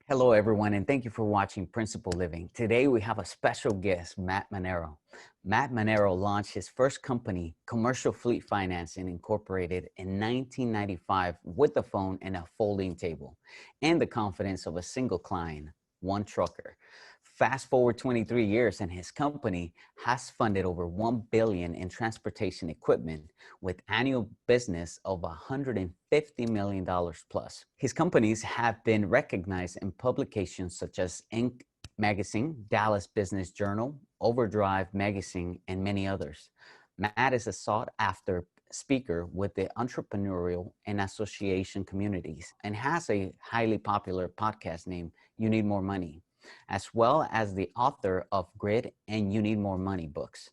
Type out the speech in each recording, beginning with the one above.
Hello, everyone, and thank you for watching Principal Living. Today, we have a special guest, Matt Manero. Matt Manero launched his first company, Commercial Fleet Financing Incorporated, in 1995 with a phone and a folding table and the confidence of a single client, one trucker. Fast forward 23 years, and his company has funded over $1 billion in transportation equipment with annual business of $150 million plus. His companies have been recognized in publications such as Inc. Magazine, Dallas Business Journal, Overdrive Magazine, and many others. Matt is a sought-after speaker with the entrepreneurial and association communities and has a highly popular podcast named You Need More Money, as well as the author of Grid and You Need More Money books.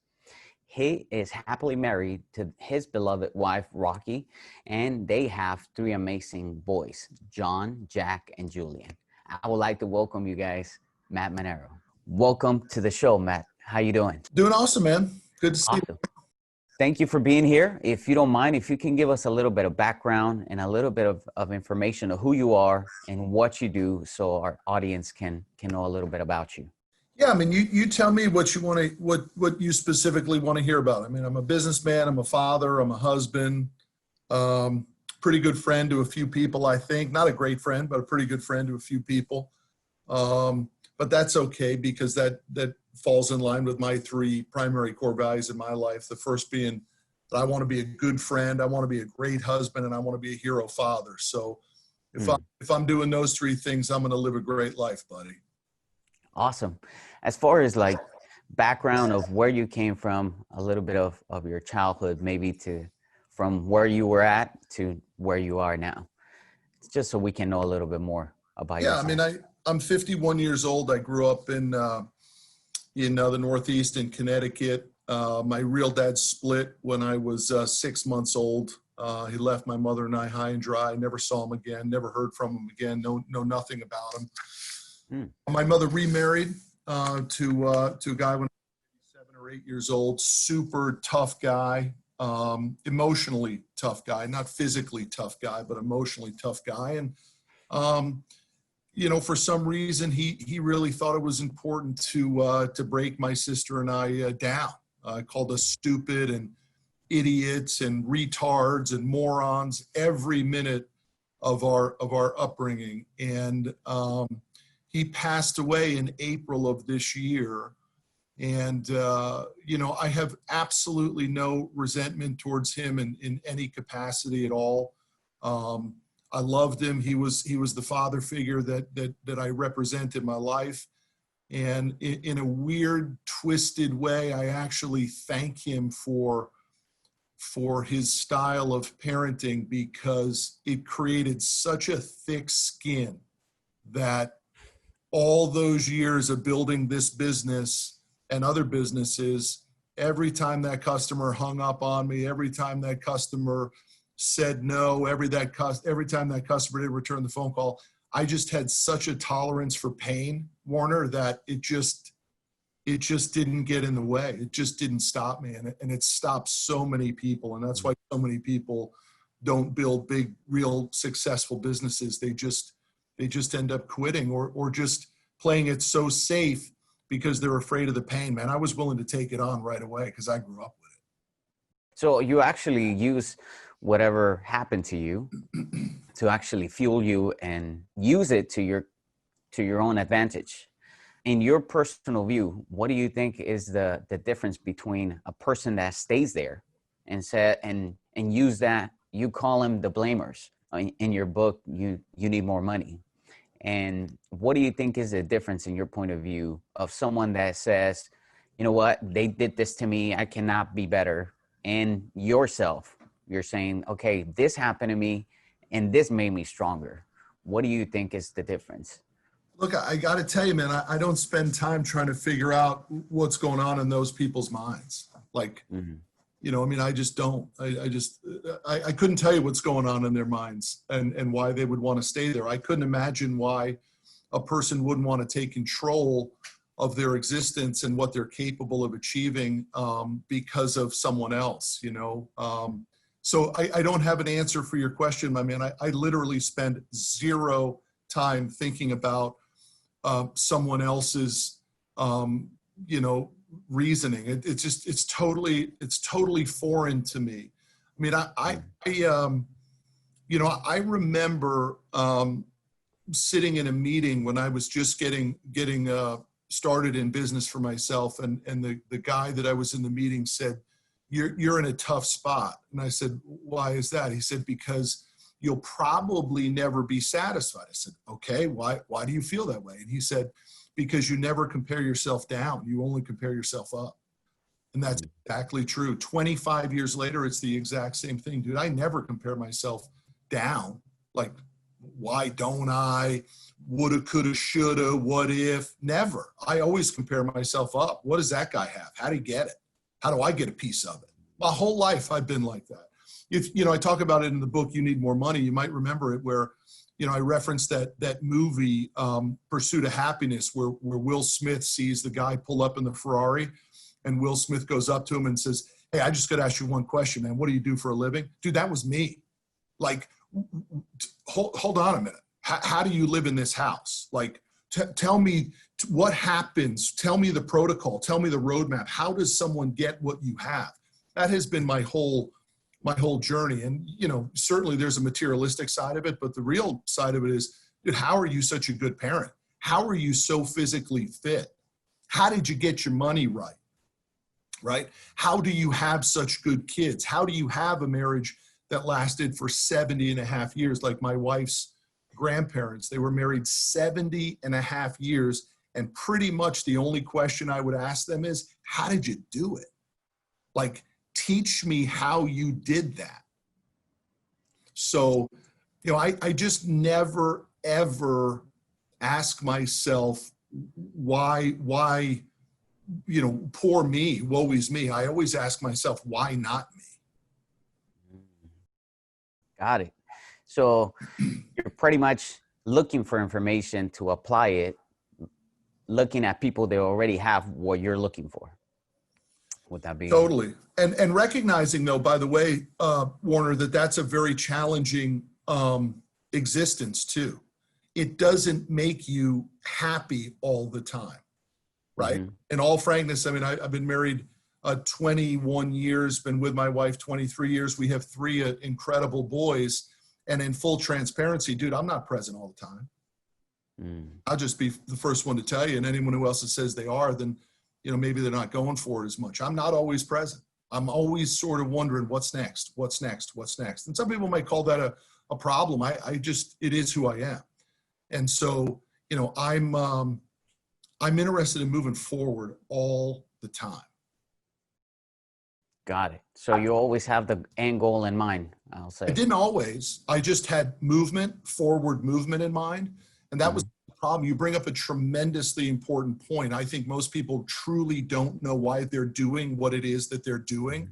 He is happily married to his beloved wife, Rocky, and they have three amazing boys, John, Jack, and Julian. I would like to welcome you guys, Matt Manero. Welcome to the show, Matt. How you doing? Doing awesome, man. Good to see you. Awesome. Thank you for being here. If you don't mind, if you can give us a little bit of background and a little bit of information of who you are and what you do so our audience can know a little bit about you. Yeah, I mean, you tell me what you want to, what you specifically want to hear about. I mean, I'm a businessman, I'm a father, I'm a husband, pretty good friend to a few people, I think. Not a great friend, but a pretty good friend to a few people. But that's okay because that falls in line with my three primary core values in my life. The first being that I want to be a good friend, I want to be a great husband, and I want to be a hero father. So if I'm doing those three things, I'm going to live a great life, buddy. Awesome. As far as like background of where you came from, a little bit of your childhood, maybe from where you were at to where you are now, just so we can know a little bit more about yourself. Yeah, I mean, I'm 51 years old. I grew up in the Northeast in Connecticut. My real dad split when I was 6 months old. He left my mother and I high and dry. Never saw him again. Never heard from him again. Know nothing about him. My mother remarried to a guy when I was 7 or 8 years old. Super tough guy, emotionally tough guy, not physically tough guy, but emotionally tough guy. And for some reason, he really thought it was important to break my sister and I down. Called us stupid and idiots and retards and morons every minute of our upbringing. And he passed away in April of this year. And, I have absolutely no resentment towards him in any capacity at all. I loved him. He was the father figure that I represent in my life. And in a weird, twisted way, I actually thank him for his style of parenting because it created such a thick skin that all those years of building this business and other businesses, every time that customer hung up on me, every time that customer said no, every time that customer didn't return the phone call, I just had such a tolerance for pain, Warner, that it just didn't get in the way. It just didn't stop me. And it stopped so many people. And that's why so many people don't build big, real successful businesses. They just end up quitting or just playing it so safe because they're afraid of the pain, man. I was willing to take it on right away because I grew up with it. So you actually use whatever happened to you to actually fuel you and use it to your own advantage. In your personal view, what do you think is the difference between a person that stays there and use that? You call them the blamers in your book, you need more money. And what do you think is the difference in your point of view of someone that says, you know what, they did this to me, I cannot be better, and yourself? You're saying, okay, this happened to me and this made me stronger. What do you think is the difference? Look, I got to tell you, man, I don't spend time trying to figure out what's going on in those people's minds. Like, I just don't. I couldn't tell you what's going on in their minds and why they would want to stay there. I couldn't imagine why a person wouldn't want to take control of their existence and what they're capable of achieving because of someone else, So I don't have an answer for your question, my man. I literally spend zero time thinking about someone else's, reasoning. It's totally foreign to me. I mean, I remember sitting in a meeting when I was just getting started in business for myself, and the guy that I was in the meeting said, you're in a tough spot. And I said, why is that? He said, because you'll probably never be satisfied. I said, okay, why do you feel that way? And he said, because you never compare yourself down, you only compare yourself up. And that's exactly true. 25 years later, it's the exact same thing, dude. I never compare myself down. Like, why don't I? Woulda, coulda, shoulda, what if? Never. I always compare myself up. What does that guy have? How did he get it? How do I get a piece of it? My whole life, I've been like that. If, I talk about it in the book, You Need More Money. You might remember it where, I referenced that movie, Pursuit of Happiness, where Will Smith sees the guy pull up in the Ferrari, and Will Smith goes up to him and says, hey, I just got to ask you one question, man. What do you do for a living? Dude, that was me. Like, hold on a minute. How do you live in this house? Like, tell me what happens. Tell me the protocol. Tell me the roadmap. How does someone get what you have? That has been my whole journey. And, certainly there's a materialistic side of it, but the real side of it is, dude, how are you such a good parent? How are you so physically fit? How did you get your money right? Right? How do you have such good kids? How do you have a marriage that lasted for 70 and a half years? Like my wife's grandparents, they were married 70 and a half years. And pretty much the only question I would ask them is, how did you do it? Like, teach me how you did that. So, I just never, ever ask myself, why, poor me, woe is me. I always ask myself, why not me? Got it. So you're pretty much looking for information to apply it, looking at people that already have what you're looking for. Would that be? Totally. And recognizing, though, by the way, Warner, that's a very challenging existence too. It doesn't make you happy all the time, right? Mm-hmm. In all frankness, I mean, I've been married 21 years, been with my wife 23 years. We have 3 incredible boys. And in full transparency, dude, I'm not present all the time. I'll just be the first one to tell you. And anyone who else says they are, then, maybe they're not going for it as much. I'm not always present. I'm always sort of wondering what's next. And some people might call that a problem. It is who I am. And so, I'm interested in moving forward all the time. Got it. So you always have the end goal in mind, I'll say. I didn't always. I just had forward movement in mind. And that was the problem. You bring up a tremendously important point. I think most people truly don't know why they're doing what it is that they're doing.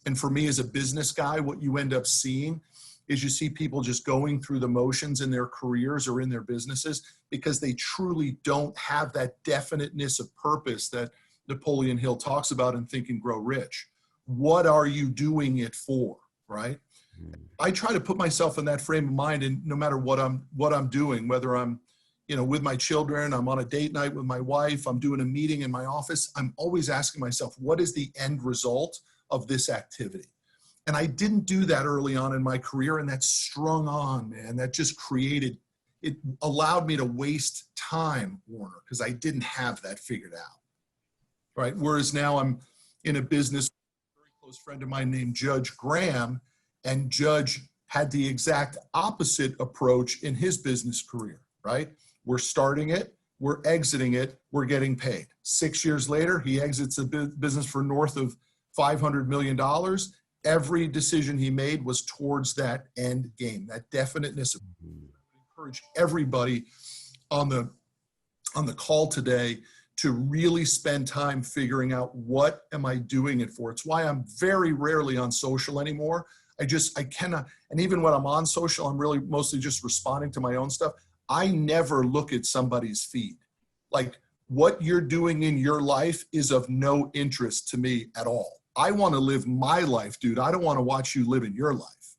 And for me as a business guy, what you end up seeing is you see people just going through the motions in their careers or in their businesses because they truly don't have that definiteness of purpose that Napoleon Hill talks about in Think and Grow Rich. What are you doing it for, right? I try to put myself in that frame of mind, and no matter what I'm doing, whether I'm, with my children, I'm on a date night with my wife, I'm doing a meeting in my office, I'm always asking myself, what is the end result of this activity? And I didn't do that early on in my career, and that strung on, man. That just it allowed me to waste time, Warner, because I didn't have that figured out, right? Whereas now I'm in a business, friend of mine named Judge Graham, and Judge had the exact opposite approach in his business career, right? We're starting it, we're exiting it, we're getting paid. 6 years later, he exits the business for north of $500 million. Every decision he made was towards that end game, that definiteness. I encourage everybody on the call today to really spend time figuring out, what am I doing it for? It's why I'm very rarely on social anymore. I cannot, and even when I'm on social, I'm really mostly just responding to my own stuff. I never look at somebody's feed. Like, what you're doing in your life is of no interest to me at all. I want to live my life, dude. I don't want to watch you live in your life.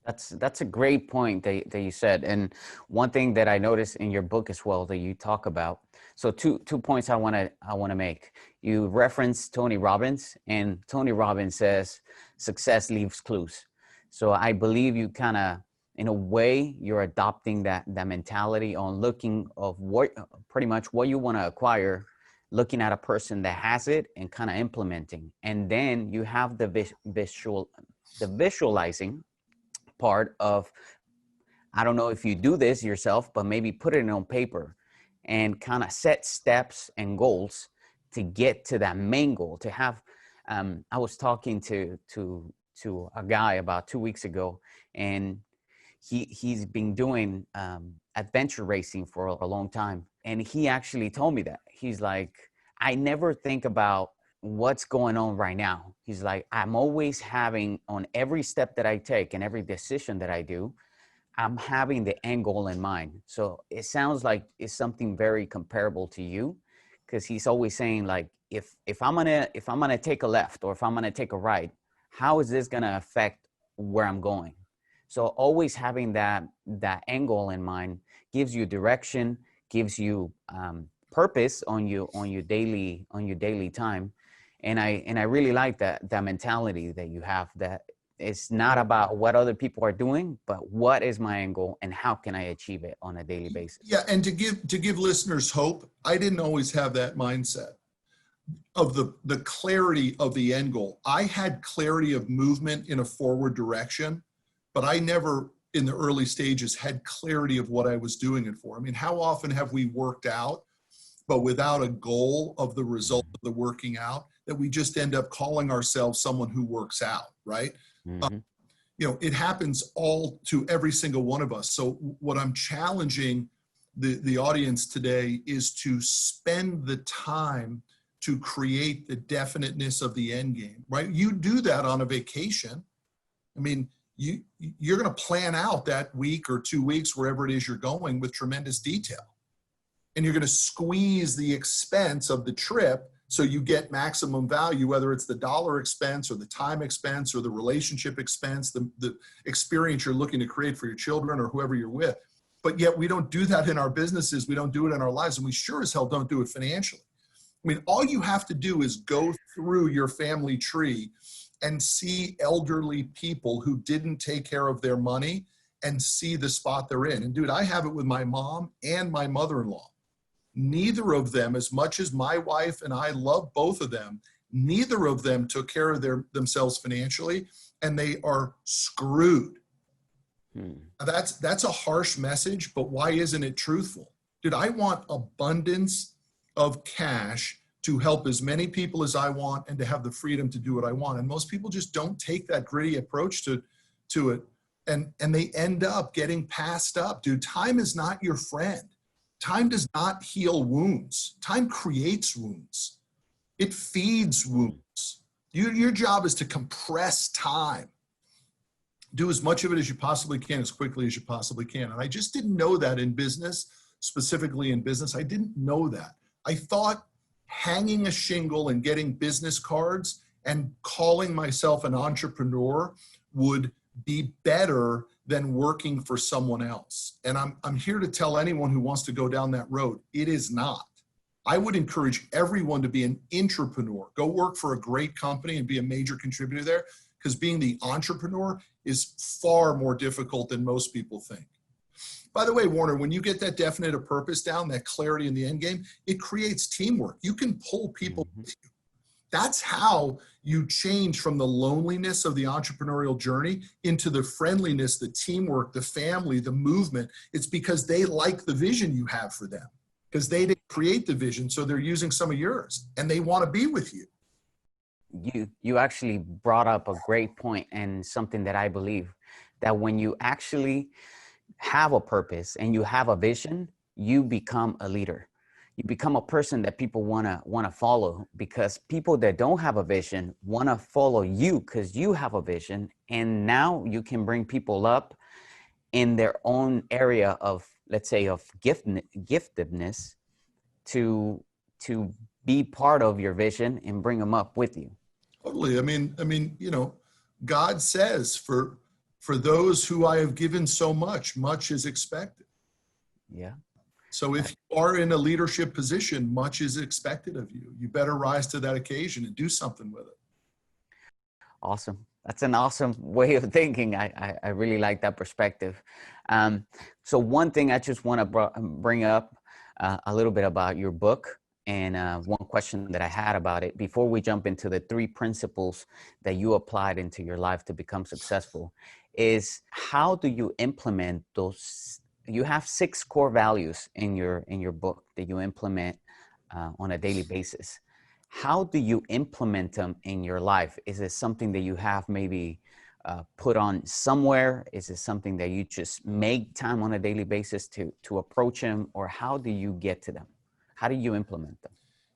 That's a great point that you said. And one thing that I noticed in your book as well that you talk about. So two points I want to make. You reference Tony Robbins, and Tony Robbins says success leaves clues. So I believe you kind of, in a way, you're adopting that mentality on looking of what pretty much what you want to acquire, looking at a person that has it and kind of implementing. And then you have the visualizing part of, I don't know if you do this yourself, but maybe put it on paper and kind of set steps and goals to get to that main goal. To have, I was talking to a guy about 2 weeks ago, and he's been doing adventure racing for a long time, and he actually told me that he's like, I never think about what's going on right now. He's like, I'm always having, on every step that I take and every decision that I do, I'm having the end goal in mind. So it sounds like it's something very comparable to you, because he's always saying like, if I'm gonna take a left, or if I'm gonna take a right, how is this gonna affect where I'm going? So always having that end goal in mind gives you direction, gives you purpose on your daily time. And I really like that mentality that you have, that it's not about what other people are doing, but what is my end goal and how can I achieve it on a daily basis. Yeah, and to give listeners hope, I didn't always have that mindset of the clarity of the end goal. I had clarity of movement in a forward direction, but I never in the early stages had clarity of what I was doing it for. I mean, how often have we worked out but without a goal of the result of the working out, that we just end up calling ourselves someone who works out, right? Mm-hmm. It happens all to every single one of us. So what I'm challenging the audience today is to spend the time to create the definiteness of the end game, right? You do that on a vacation. I mean, you're going to plan out that week or 2 weeks, wherever it is you're going, with tremendous detail. And you're going to squeeze the expense of the trip so you get maximum value, whether it's the dollar expense or the time expense or the relationship expense, the experience you're looking to create for your children or whoever you're with. But yet we don't do that in our businesses. We don't do it in our lives. And we sure as hell don't do it financially. I mean, all you have to do is go through your family tree and see elderly people who didn't take care of their money and see the spot they're in. And dude, I have it with my mom and my mother-in-law. Neither of them, as much as my wife and I love both of them, neither of them took care of themselves financially, and they are screwed. That's a harsh message, but why isn't it truthful? Dude, I want abundance of cash to help as many people as I want and to have the freedom to do what I want. And most people just don't take that gritty approach to it. And they end up getting passed up. Dude, time is not your friend. Time does not heal wounds. Time creates wounds. It feeds wounds. Your job is to compress time. Do as much of it as you possibly can, as quickly as you possibly can. And I just didn't know that in business, specifically in business. I didn't know that. I thought hanging a shingle and getting business cards and calling myself an entrepreneur would be better than working for someone else. And I'm here to tell anyone who wants to go down that road, it is not. I would encourage everyone to be an intrapreneur. Go work for a great company and be a major contributor there, because being the entrepreneur is far more difficult than most people think. By the way, Warner, when you get that definite of purpose down, that clarity in the end game, it creates teamwork. You can pull people with you. That's how you change from the loneliness of the entrepreneurial journey into the friendliness, the teamwork, the family, the movement. It's because they like the vision you have for them, because they didn't create the vision. So they're using some of yours and they want to be with you. You actually brought up a great point, and something that I believe, that when you actually have a purpose and you have a vision, you become a leader. You become a person that people want to follow, because people that don't have a vision want to follow you because you have a vision. And now you can bring people up in their own area of, let's say, of giftedness to be part of your vision and bring them up with you. Totally. I mean, God says for For those who I have given so much, much is expected. Yeah. So if you are in a leadership position, much is expected of you. You better rise to that occasion and do something with it. Awesome. That's an awesome way of thinking. I really like that perspective. So one thing I just want to bring up a little bit about your book, and one question that I had about it before we jump into the 3 principles that you applied into your life to become successful is, how do you implement those? You have 6 core values in your book that you implement on a daily basis. How do you implement them in your life? Is it something that you have maybe put on somewhere? Is it something that you just make time on a daily basis to approach them? Or how do you get to them? How do you implement them?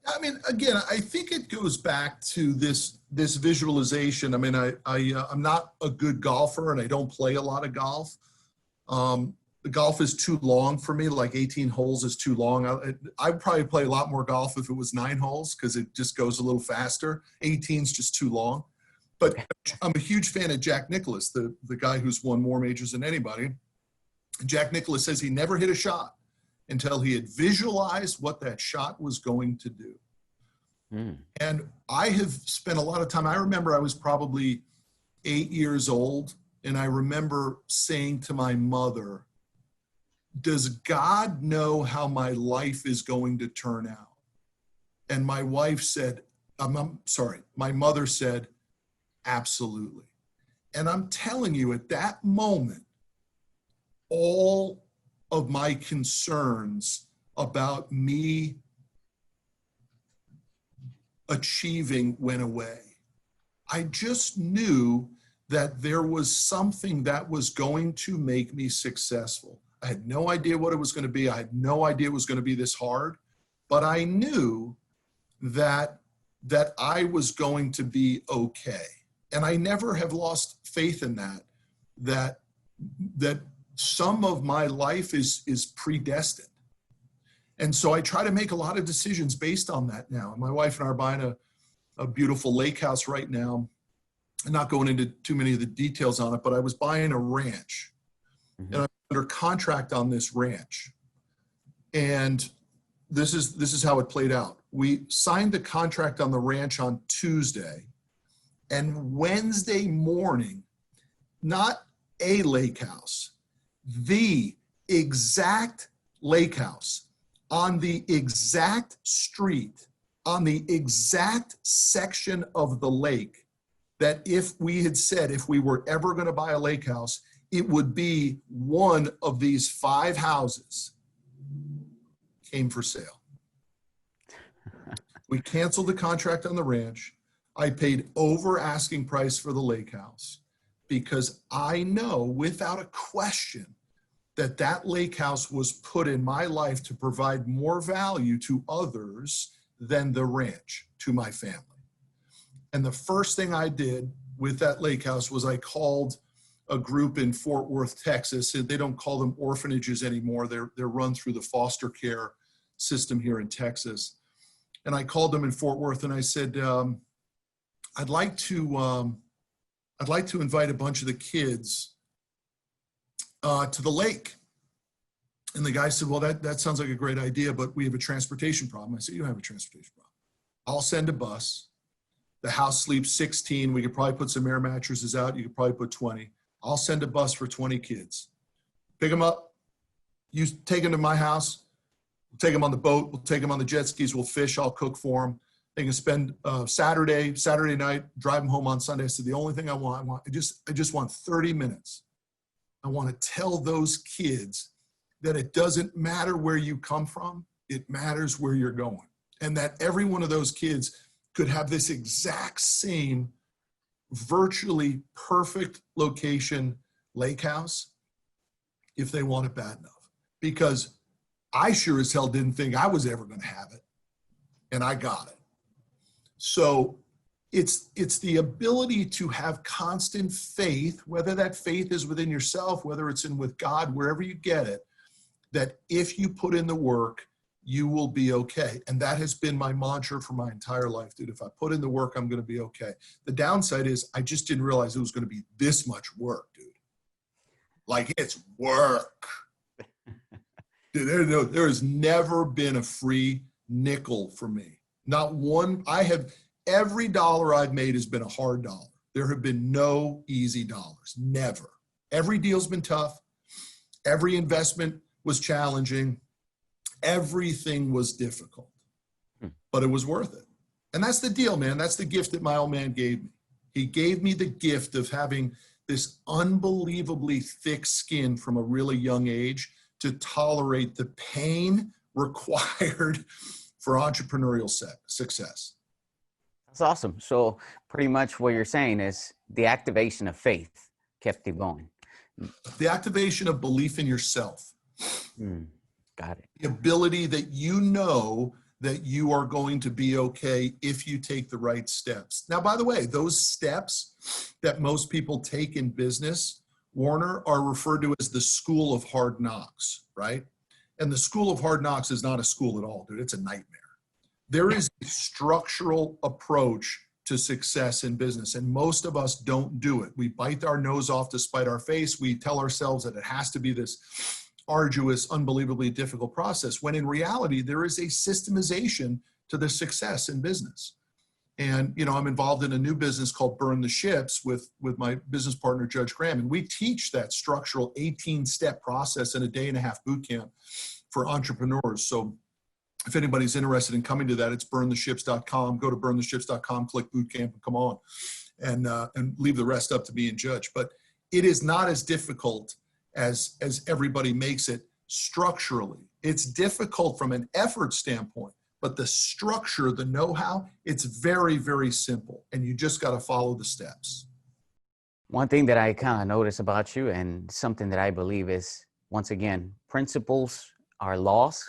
I mean, again, I think it goes back to this visualization. I mean, I'm not a good golfer and I don't play a lot of golf. The golf is too long for me. Like 18 holes is too long. I'd probably play a lot more golf if it was 9 holes because it just goes a little faster. 18 is just too long. But I'm a huge fan of Jack Nicklaus, the guy who's won more majors than anybody. Jack Nicklaus says he never hit a shot until he had visualized what that shot was going to do. And I have spent a lot of time. I remember I was probably 8 years old, and I remember saying to my mother, does God know how my life is going to turn out? And my wife said, my mother said, absolutely. And I'm telling you, at that moment, all of my concerns about me achieving went away. I just knew that there was something that was going to make me successful. I had no idea what it was going to be. I had no idea it was going to be this hard, but I knew that I was going to be okay. And I never have lost faith in that some of my life is predestined. And so I try to make a lot of decisions based on that now. My wife and I are buying a beautiful lake house right now. I'm not going into too many of the details on it, but I was buying a ranch. And I'm under contract on this ranch. And this is how it played out. We signed the contract on the ranch on Tuesday, and Wednesday morning, not a lake house, the exact lake house on the exact street, on the exact section of the lake that if we had said, if we were ever going to buy a lake house, it would be one of these 5 houses, came for sale. We canceled the contract on the ranch. I paid over asking price for the lake house because I know without a question that lake house was put in my life to provide more value to others than the ranch to my family. And the first thing I did with that lake house was I called a group in Fort Worth, Texas. They don't call them orphanages anymore. They're run through the foster care system here in Texas. And I called them in Fort Worth and I said, I'd like to invite a bunch of the kids to the lake. And the guy said, well, that sounds like a great idea, but we have a transportation problem. I said, you don't have a transportation problem. I'll send a bus. The house sleeps 16. We could probably put some air mattresses out. You could probably put 20. I'll send a bus for 20 kids. Pick them up. You take them to my house. We'll take them on the boat. We'll take them on the jet skis. We'll fish. I'll cook for them. They can spend Saturday night, drive them home on Sunday. I said, the only thing I just want 30 minutes. I want to tell those kids that it doesn't matter where you come from. It matters where you're going. And that every one of those kids could have this exact same virtually perfect location lake house if they want it bad enough. Because I sure as hell didn't think I was ever going to have it. And I got it. So it's the ability to have constant faith, whether that faith is within yourself, whether it's in with God, wherever you get it, that if you put in the work, you will be okay. And that has been my mantra for my entire life, dude. If I put in the work, I'm going to be okay. The downside is I just didn't realize it was going to be this much work, dude. Like it's work. There has never been a free nickel for me. Not one. Every dollar I've made has been a hard dollar. There have been no easy dollars. Never. Every deal's been tough. Every investment was challenging. Everything was difficult, but it was worth it. And that's the deal, man. That's the gift that my old man gave me. He gave me the gift of having this unbelievably thick skin from a really young age to tolerate the pain required for entrepreneurial success. That's awesome. So pretty much what you're saying is the activation of faith kept you going. The activation of belief in yourself. Got it. The ability that you know that you are going to be okay if you take the right steps. Now, by the way, those steps that most people take in business, Warner, are referred to as the school of hard knocks, right? And the school of hard knocks is not a school at all, dude. It's a nightmare. There is a structural approach to success in business, and most of us don't do it. We bite our nose off to spite our face. We tell ourselves that it has to be this arduous, unbelievably difficult process, when in reality, there is a systemization to the success in business. And, you know, I'm involved in a new business called Burn the Ships with my business partner, Judge Graham. And we teach that structural 18-step process in a day-and-a-half boot camp for entrepreneurs. So if anybody's interested in coming to that, it's burntheships.com. Go to burntheships.com, click boot camp, and come on, and leave the rest up to me and Judge. But it is not as difficult as everybody makes it structurally. It's difficult from an effort standpoint, but the structure, the know-how, it's very, very simple. And you just got to follow the steps. One thing that I kind of notice about you, and something that I believe is, once again, principles are laws.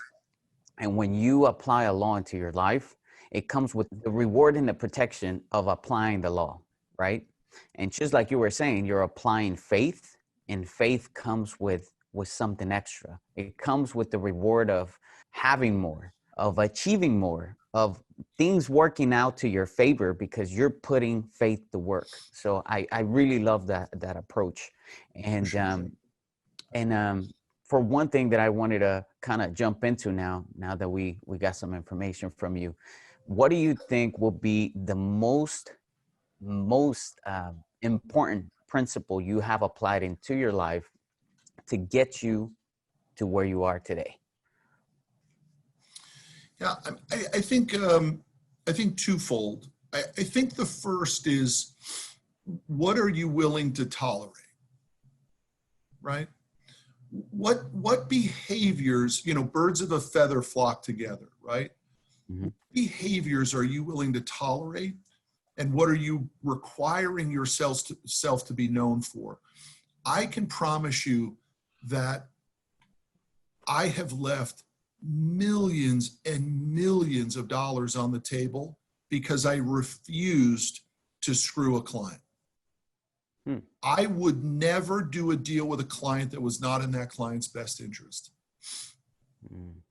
And when you apply a law into your life, it comes with the reward and the protection of applying the law, right? And just like you were saying, you're applying faith, and faith comes with something extra. It comes with the reward of having more, of achieving more, of things working out to your favor because you're putting faith to work. So I really love that approach. And for one thing that I wanted to kind of jump into now that we got some information from you, what do you think will be the most important principle you have applied into your life to get you to where you are today? Yeah, I think twofold. I think the first is, what are you willing to tolerate, right? What behaviors, birds of a feather flock together, right? Mm-hmm. What behaviors are you willing to tolerate? And what are you requiring yourself to be known for? I can promise you that I have left millions and millions of dollars on the table because I refused to screw a client. I would never do a deal with a client that was not in that client's best interest.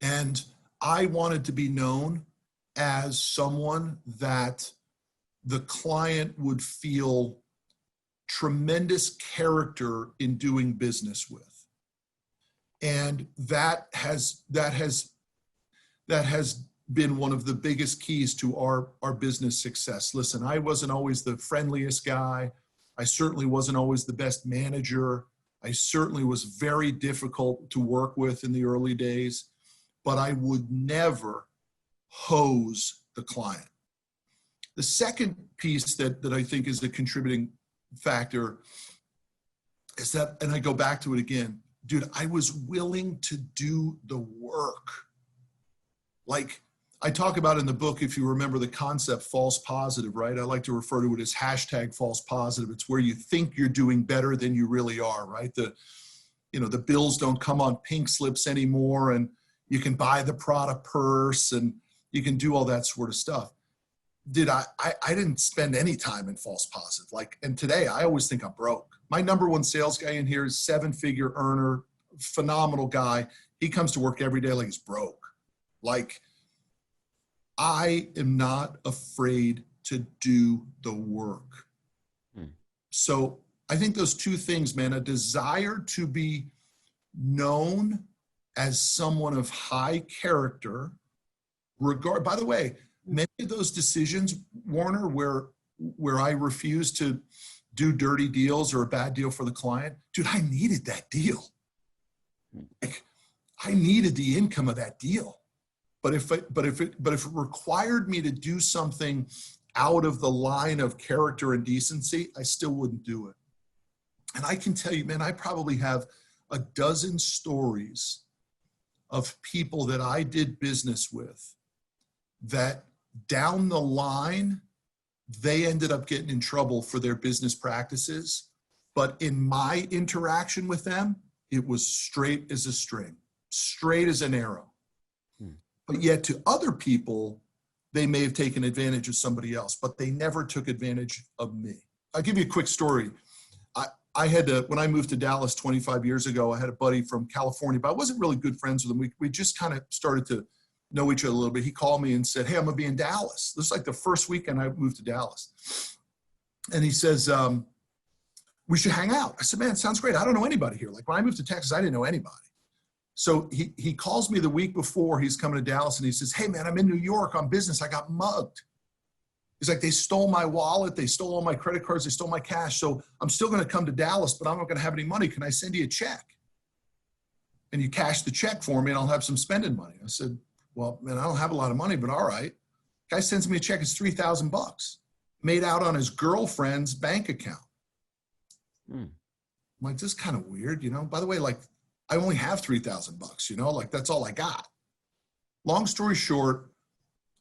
And I wanted to be known as someone that the client would feel tremendous character in doing business with. And that has been one of the biggest keys to our business success. Listen, I wasn't always the friendliest guy. I certainly wasn't always the best manager. I certainly was very difficult to work with in the early days, but I would never hose the client. The second piece that I think is a contributing factor is that, and I go back to it again, dude, I was willing to do the work. Like I talk about in the book, if you remember the concept false positive, right? I like to refer to it as hashtag false positive. It's where you think you're doing better than you really are, right? The bills don't come on pink slips anymore, and you can buy the Prada purse and you can do all that sort of stuff. I didn't spend any time in false positive. And today I always think I'm broke. My number one sales guy in here is 7-figure earner, phenomenal guy. He comes to work every day like he's broke. I am not afraid to do the work. So I think those two things, man, a desire to be known as someone of high character, by the way, many of those decisions, Warner, where I refused to do dirty deals or a bad deal for the client, dude, I needed that deal. Like, I needed the income of that deal. But if it required me to do something out of the line of character and decency, I still wouldn't do it. And I can tell you, man, I probably have a dozen stories of people that I did business with that down the line, they ended up getting in trouble for their business practices. But in my interaction with them, it was straight as a string, straight as an arrow. But yet to other people, they may have taken advantage of somebody else, but they never took advantage of me. I'll give you a quick story. I had to, when I moved to Dallas 25 years ago, I had a buddy from California, but I wasn't really good friends with him. We just kind of started to know each other a little bit. He called me and said, hey, I'm gonna be in Dallas. This is like the first weekend I moved to Dallas. And he says, we should hang out. I said, man, sounds great. I don't know anybody here. Like when I moved to Texas, I didn't know anybody. So he calls me the week before he's coming to Dallas and he says, hey man, I'm in New York on business. I got mugged. He's like, they stole my wallet. They stole all my credit cards. They stole my cash. So I'm still going to come to Dallas, but I'm not going to have any money. Can I send you a check? And you cash the check for me and I'll have some spending money. I said, well, man, I don't have a lot of money, but all right. Guy sends me a check. It's $3,000 made out on his girlfriend's bank account. I'm like, this is kind of weird, you know? By the way, like, I only have $3,000, you know, like that's all I got. Long story short,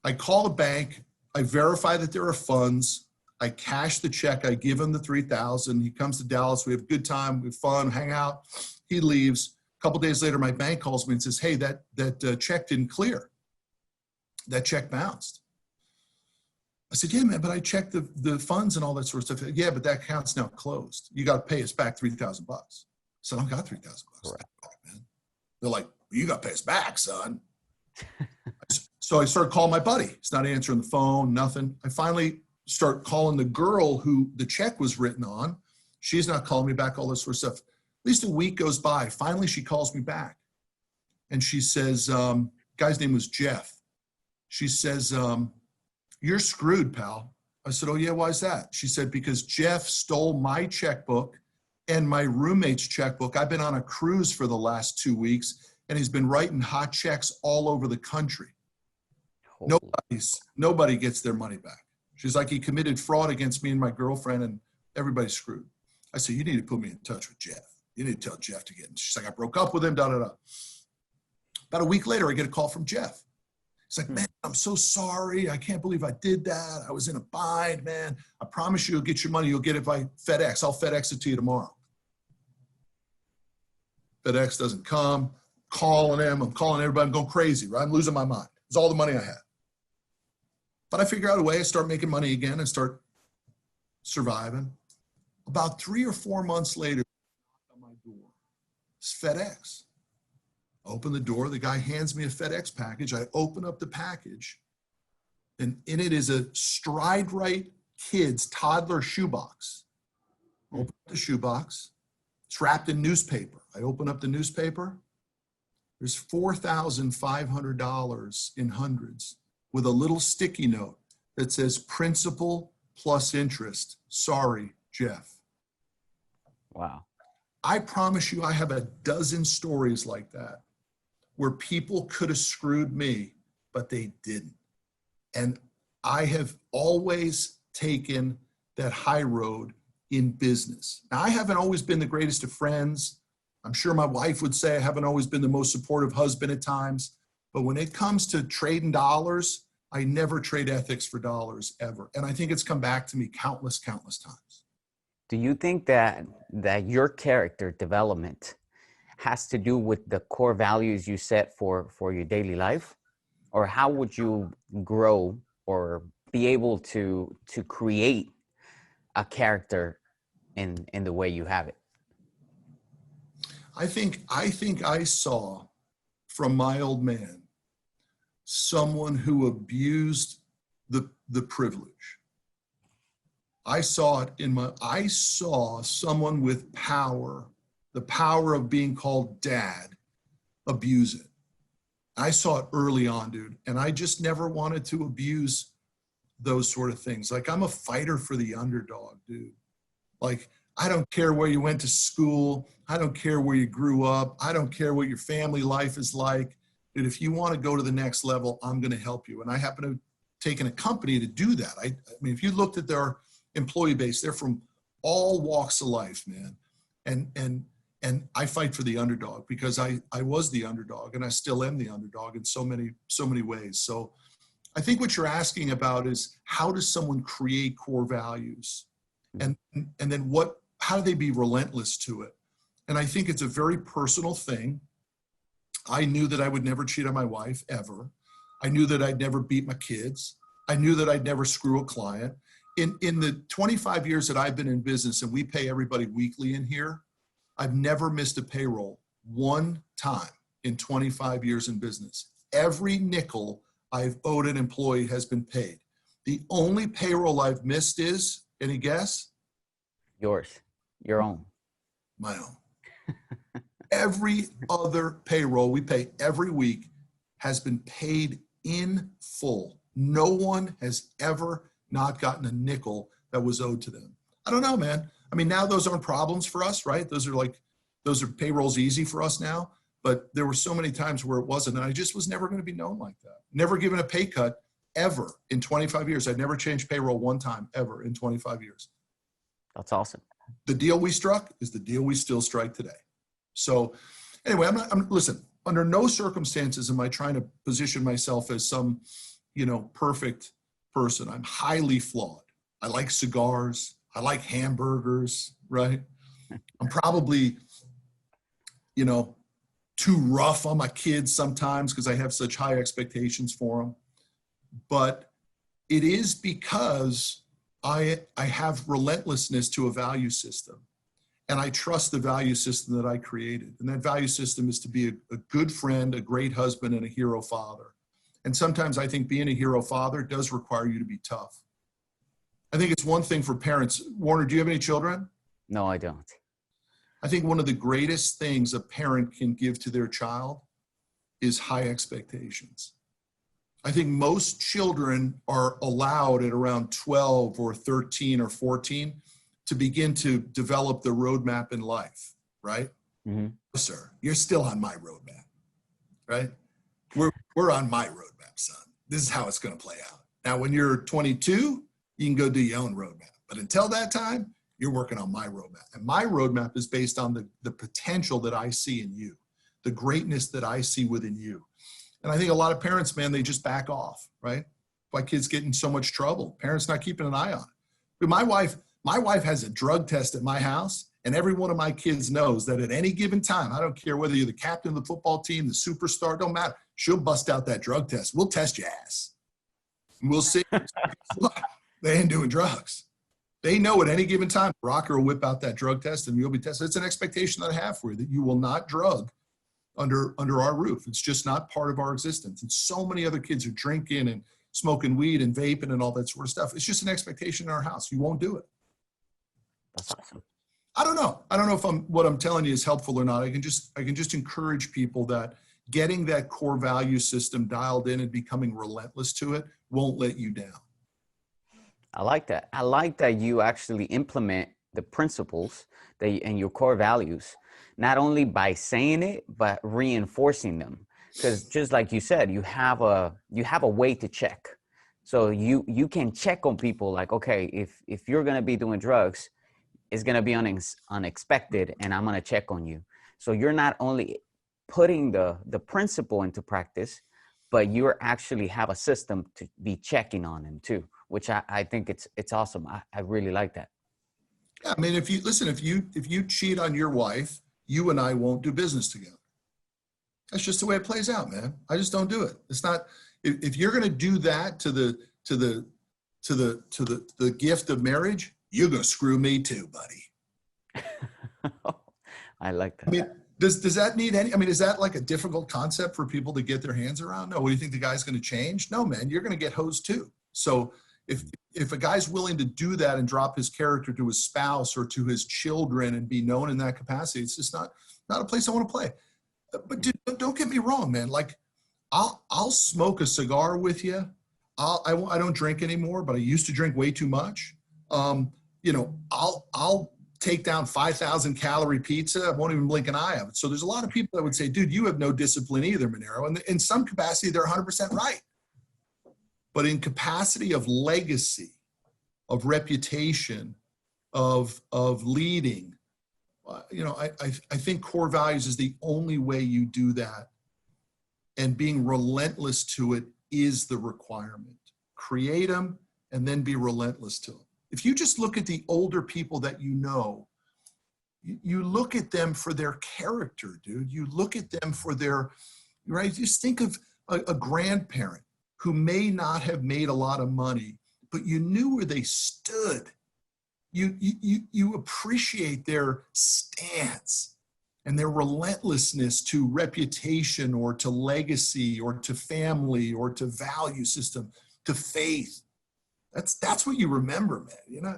I call the bank. I verify that there are funds. I cash the check. I give him the $3,000. He comes to Dallas. We have a good time. We have fun, hang out. He leaves. A couple days later, my bank calls me and says, hey, that check didn't clear. That check bounced. I said, yeah, man, but I checked the funds and all that sort of stuff. Yeah, but that account's now closed. You got to pay us back $3,000. I said, I don't got $3,000. Right. Man. They're like, well, you got to pay us back, son. So I started calling my buddy. He's not answering the phone, nothing. I finally start calling the girl who the check was written on. She's not calling me back, all this sort of stuff. At least a week goes by. Finally, she calls me back. And she says, guy's name was Jeff. She says, you're screwed, pal. I said, oh yeah, why is that? She said, because Jeff stole my checkbook and my roommate's checkbook. I've been on a cruise for the last 2 weeks and he's been writing hot checks all over the country. Nobody gets their money back. She's like, he committed fraud against me and my girlfriend and everybody's screwed. I said, you need to put me in touch with Jeff. You need to tell Jeff to get in. She's like, I broke up with him, About a week later, I get a call from Jeff. He's like, man, I'm so sorry. I can't believe I did that. I was in a bind, man. I promise you, you'll get your money. You'll get it by FedEx. I'll FedEx it to you tomorrow. FedEx doesn't come. Calling him. I'm calling everybody. I'm going crazy, right? I'm losing my mind. It's all the money I had. But I figure out a way. I start making money again and start surviving. About 3 or 4 months later, on my door, it's FedEx. I open the door. The guy hands me a FedEx package. I open up the package, and in it is a Stride Right Kids toddler shoebox. Open up the shoebox. It's wrapped in newspaper. I open up the newspaper. There's $4,500 in hundreds with a little sticky note that says principal plus interest. Sorry, Jeff. Wow. I promise you, I have a dozen stories like that where people could have screwed me, but they didn't. And I have always taken that high road in business. Now, I haven't always been the greatest of friends. I'm sure my wife would say I haven't always been the most supportive husband at times. But when it comes to trading dollars, I never trade ethics for dollars ever. And I think it's come back to me countless times. Do you think that your character development has to do with the core values you set for your daily life? Or how would you grow or be able to create a character in the way you have it? I think I saw from my old man someone who abused the privilege. I saw it I saw someone with power, the power of being called dad, abuse it. I saw it early on, dude. And I just never wanted to abuse those sort of things. Like, I'm a fighter for the underdog, dude. Like, I don't care where you went to school. I don't care where you grew up. I don't care what your family life is like. Dude, if you want to go to the next level, I'm going to help you. And I happen to have taken a company to do that. I mean, if you looked at their employee base, they're from all walks of life, man. And I fight for the underdog because I was the underdog and I still am the underdog in so many ways. So I think what you're asking about is, how does someone create core values? And then how do they be relentless to it? And I think it's a very personal thing. I knew that I would never cheat on my wife, ever. I knew that I'd never beat my kids. I knew that I'd never screw a client. In the 25 years that I've been in business, and we pay everybody weekly in here, I've never missed a payroll one time in 25 years in business. Every nickel I've owed an employee has been paid. The only payroll I've missed is, any guess? Yours, your own. My own. Every other payroll we pay every week has been paid in full. No one has ever not gotten a nickel that was owed to them. I don't know, man. I mean, now those aren't problems for us, right? Those are payrolls easy for us now, but there were so many times where it wasn't. And I just was never going to be known like that. Never given a pay cut ever in 25 years. I'd never changed payroll one time ever in 25 years. That's awesome. The deal we struck is the deal we still strike today. So anyway, listen, under no circumstances am I trying to position myself as some, perfect person. I'm highly flawed. I like cigars. I like hamburgers, right? I'm probably, too rough on my kids sometimes because I have such high expectations for them. But it is because I have relentlessness to a value system. And I trust the value system that I created. And that value system is to be a good friend, a great husband, and a hero father. And sometimes I think being a hero father does require you to be tough. I think it's one thing for parents. Warner, do you have any children? No, I don't. I think one of the greatest things a parent can give to their child is high expectations. I think most children are allowed at around 12 or 13 or 14 to begin to develop the roadmap in life, right? Mm-hmm. Sir, you're still on my roadmap, right? We're on my roadmap, son. This is how it's going to play out. Now, when you're 22, you can go do your own roadmap. But until that time, you're working on my roadmap. And my roadmap is based on the potential that I see in you, the greatness that I see within you. And I think a lot of parents, man, they just back off, right? Why kids get in so much trouble. Parents not keeping an eye on it. But my wife has a drug test at my house, and every one of my kids knows that at any given time, I don't care whether you're the captain of the football team, the superstar, don't matter. She'll bust out that drug test. We'll test your ass. And we'll see. They ain't doing drugs. They know at any given time, Rocker will whip out that drug test and you'll be tested. It's an expectation that I have for you, that you will not drug under our roof. It's just not part of our existence. And so many other kids are drinking and smoking weed and vaping and all that sort of stuff. It's just an expectation in our house. You won't do it. That's awesome. I don't know if what I'm telling you is helpful or not. I can just encourage people that getting that core value system dialed in and becoming relentless to it won't let you down. I like that. I like that you actually implement the principles and your core values, not only by saying it, but reinforcing them. Because just like you said, you have a way to check. So you can check on people like, okay, if you're going to be doing drugs, it's going to be unexpected and I'm going to check on you. So you're not only putting the principle into practice, but you actually have a system to be checking on them too, which I think it's awesome. I really like that. Yeah, I mean, if you cheat on your wife, you and I won't do business together. That's just the way it plays out, man. I just don't do it. It's not, if you're going to do that to the gift of marriage, you're going to screw me too, buddy. I like that. I mean, does that need is that like a difficult concept for people to get their hands around? No. What do you think, the guy's going to change? No, man, you're going to get hosed too. So if a guy's willing to do that and drop his character to his spouse or to his children and be known in that capacity, it's just not a place I want to play. But dude, don't get me wrong, man. Like, I'll smoke a cigar with you. I don't drink anymore, but I used to drink way too much. You know, I'll take down 5,000 calorie pizza. I won't even blink an eye of it. So there's a lot of people that would say, dude, you have no discipline either, Manero. And in some capacity, they're 100% right. But in capacity of legacy, of reputation, of leading, you know, I think core values is the only way you do that. And being relentless to it is the requirement. Create them and then be relentless to them. If you just look at the older people that you know, you look at them for their character, dude. You look at them for their, right? Just think of a grandparent who may not have made a lot of money, but you knew where they stood. You appreciate their stance and their relentlessness to reputation or to legacy or to family or to value system, to faith. That's what you remember, man. You know,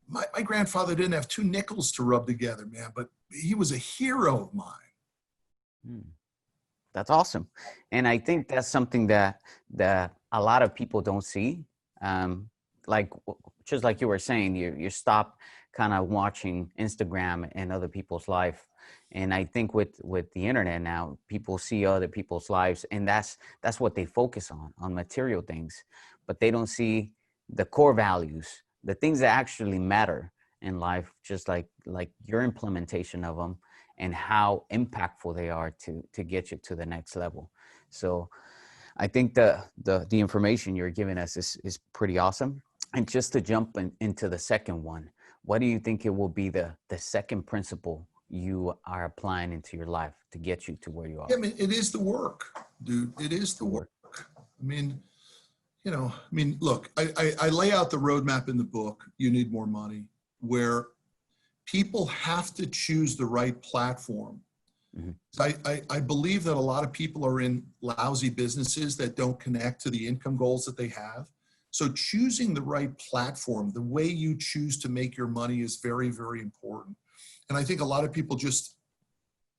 my grandfather didn't have 2 nickels to rub together, man, but he was a hero of mine. That's awesome. And I think that's something that a lot of people don't see. Like, just like you were saying, you stop kind of watching Instagram and other people's life. And I think with the internet now, people see other people's lives, and that's what they focus on material things, but they don't see the core values, the things that actually matter in life, just like your implementation of them and how impactful they are to get you to the next level. So I think the information you're giving us is pretty awesome. And just to jump into the second one, what do you think it will be the second principle you are applying into your life to get you to where you are? Yeah, I mean, it is the work, dude. It is the work. I mean, you know, look, I lay out the roadmap in the book, You Need More Money, where people have to choose the right platform. Mm-hmm. I believe that a lot of people are in lousy businesses that don't connect to the income goals that they have. So choosing the right platform, the way you choose to make your money is very, very important. And I think a lot of people just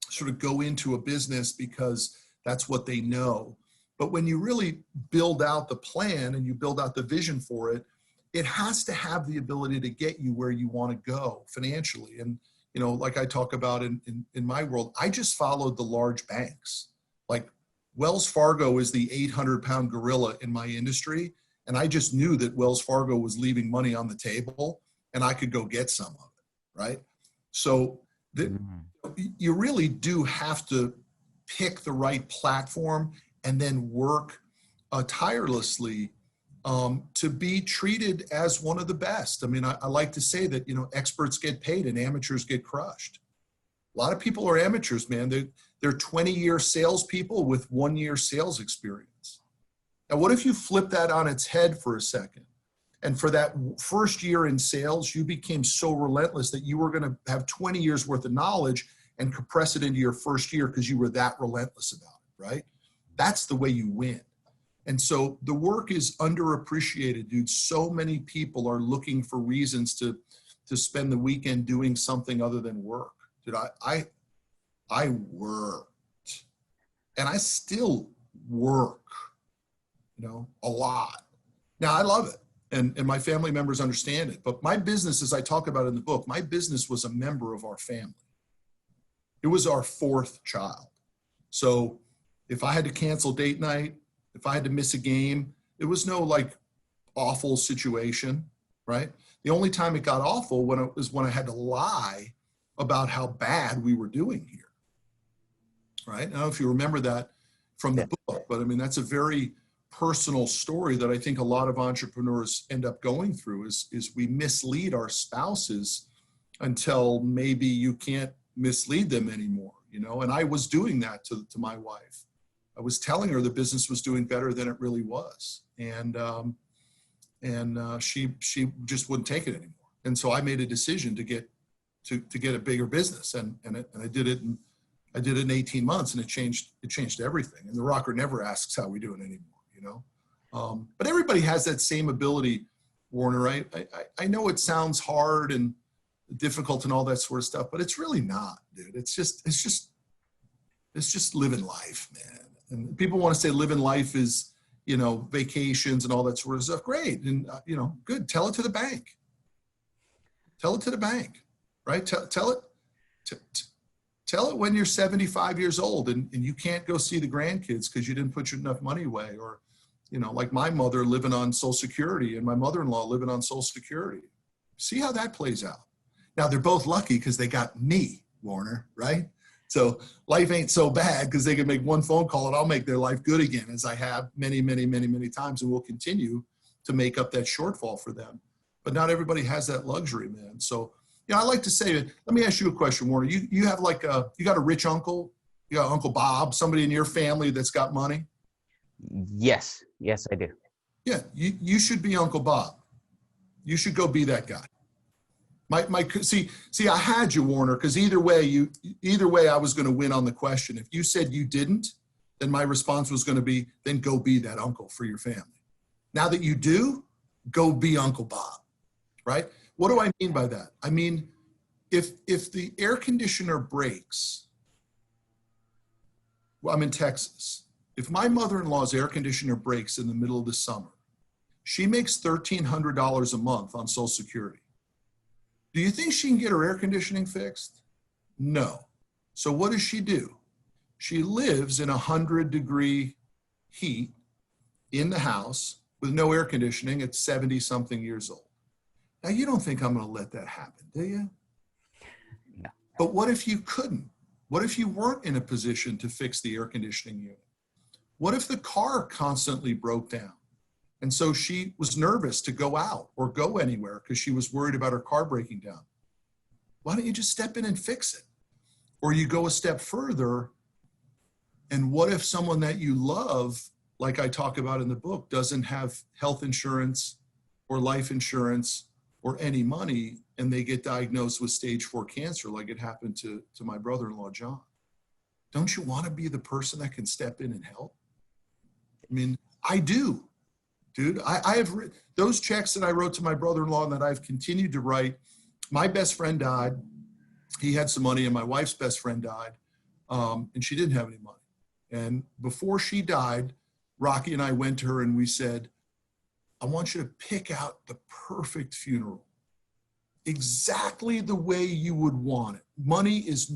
sort of go into a business because that's what they know. But when you really build out the plan and you build out the vision for it, it has to have the ability to get you where you want to go financially. And, you know, like I talk about in my world, I just followed the large banks. Like Wells Fargo is the 800-pound gorilla in my industry. And I just knew that Wells Fargo was leaving money on the table and I could go get some of it, right? So you really do have to pick the right platform and then work tirelessly to be treated as one of the best. I mean, I like to say that, you know, experts get paid and amateurs get crushed. A lot of people are amateurs, man. They're 20-year salespeople with 1-year sales experience. Now, what if you flip that on its head for a second? And for that first year in sales, you became so relentless that you were going to have 20 years worth of knowledge and compress it into your first year because you were that relentless about it, right? That's the way you win. And so the work is underappreciated, dude. So many people are looking for reasons to spend the weekend doing something other than work. Dude, I worked and I still work, you know, a lot. Now I love it. And my family members understand it. But my business, as I talk about in the book, my business was a member of our family. It was our 4th child. So if I had to cancel date night, if I had to miss a game, it was no like awful situation, right? The only time it got awful was when I had to lie about how bad we were doing here, right? I don't know if you remember that from the book, but I mean, that's a very personal story that I think a lot of entrepreneurs end up going through is we mislead our spouses until maybe you can't mislead them anymore, you know? And I was doing that to my wife. I was telling her the business was doing better than it really was. And she just wouldn't take it anymore. And so I made a decision to get a bigger business. And I did it in 18 months and it changed everything. And the rocker never asks how we doing anymore, you know? But everybody has that same ability, Warner, right? I know it sounds hard and difficult and all that sort of stuff, but it's really not, dude. It's just living life, man. And people want to say living life is, vacations and all that sort of stuff. Great. And, good. Tell it to the bank. Tell it to the bank, right? Tell it when you're 75 years old and you can't go see the grandkids because you didn't put enough money away, or, like my mother living on Social Security and my mother-in-law living on Social Security. See how that plays out. Now they're both lucky because they got me, Warner, right? So life ain't so bad because they can make one phone call and I'll make their life good again, as I have many, many, many, many times, and will continue to make up that shortfall for them. But not everybody has that luxury, man. So, I like to say, let me ask you a question, Warner. You have you got a rich uncle? You got Uncle Bob, somebody in your family that's got money? Yes, I do. Yeah, you should be Uncle Bob. You should go be that guy. See, I had you, Warner, because either way, I was going to win on the question. If you said you didn't, then my response was going to be, then go be that uncle for your family. Now that you do, go be Uncle Bob, right? What do I mean by that? I mean, if the air conditioner breaks, well, I'm in Texas. If my mother-in-law's air conditioner breaks in the middle of the summer, she makes $1,300 a month on Social Security. Do you think she can get her air conditioning fixed? No. So what does she do? She lives in 100-degree heat in the house with no air conditioning at 70-something years old. Now, you don't think I'm going to let that happen, do you? No. But what if you couldn't? What if you weren't in a position to fix the air conditioning unit? What if the car constantly broke down? And so she was nervous to go out or go anywhere because she was worried about her car breaking down. Why don't you just step in and fix it? Or you go a step further, and what if someone that you love, like I talk about in the book, doesn't have health insurance or life insurance or any money, and they get diagnosed with stage 4 cancer like it happened to my brother-in-law, John? Don't you want to be the person that can step in and help? I mean, I do. Dude, I have those checks that I wrote to my brother-in-law and that I've continued to write. My best friend died. He had some money, and my wife's best friend died, and she didn't have any money. And before she died, Rocky and I went to her and we said, I want you to pick out the perfect funeral, exactly the way you would want it. Money is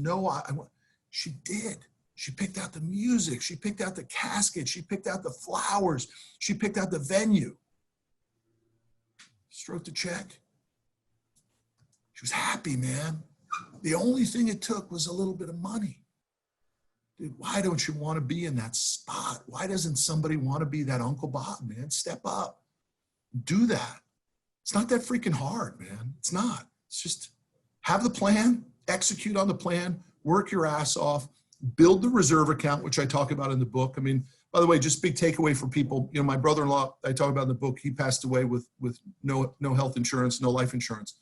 she did. She picked out the music. She picked out the casket. She picked out the flowers. She picked out the venue. She wrote the check. She was happy, man. The only thing it took was a little bit of money. Dude, why don't you want to be in that spot? Why doesn't somebody want to be that Uncle Bob, man? Step up. Do that. It's not that freaking hard, man. It's not. It's just have the plan, execute on the plan, work your ass off. Build the reserve account, which I talk about in the book. I mean, by the way, just big takeaway for people. My brother-in-law, I talk about in the book, he passed away with no health insurance, no life insurance.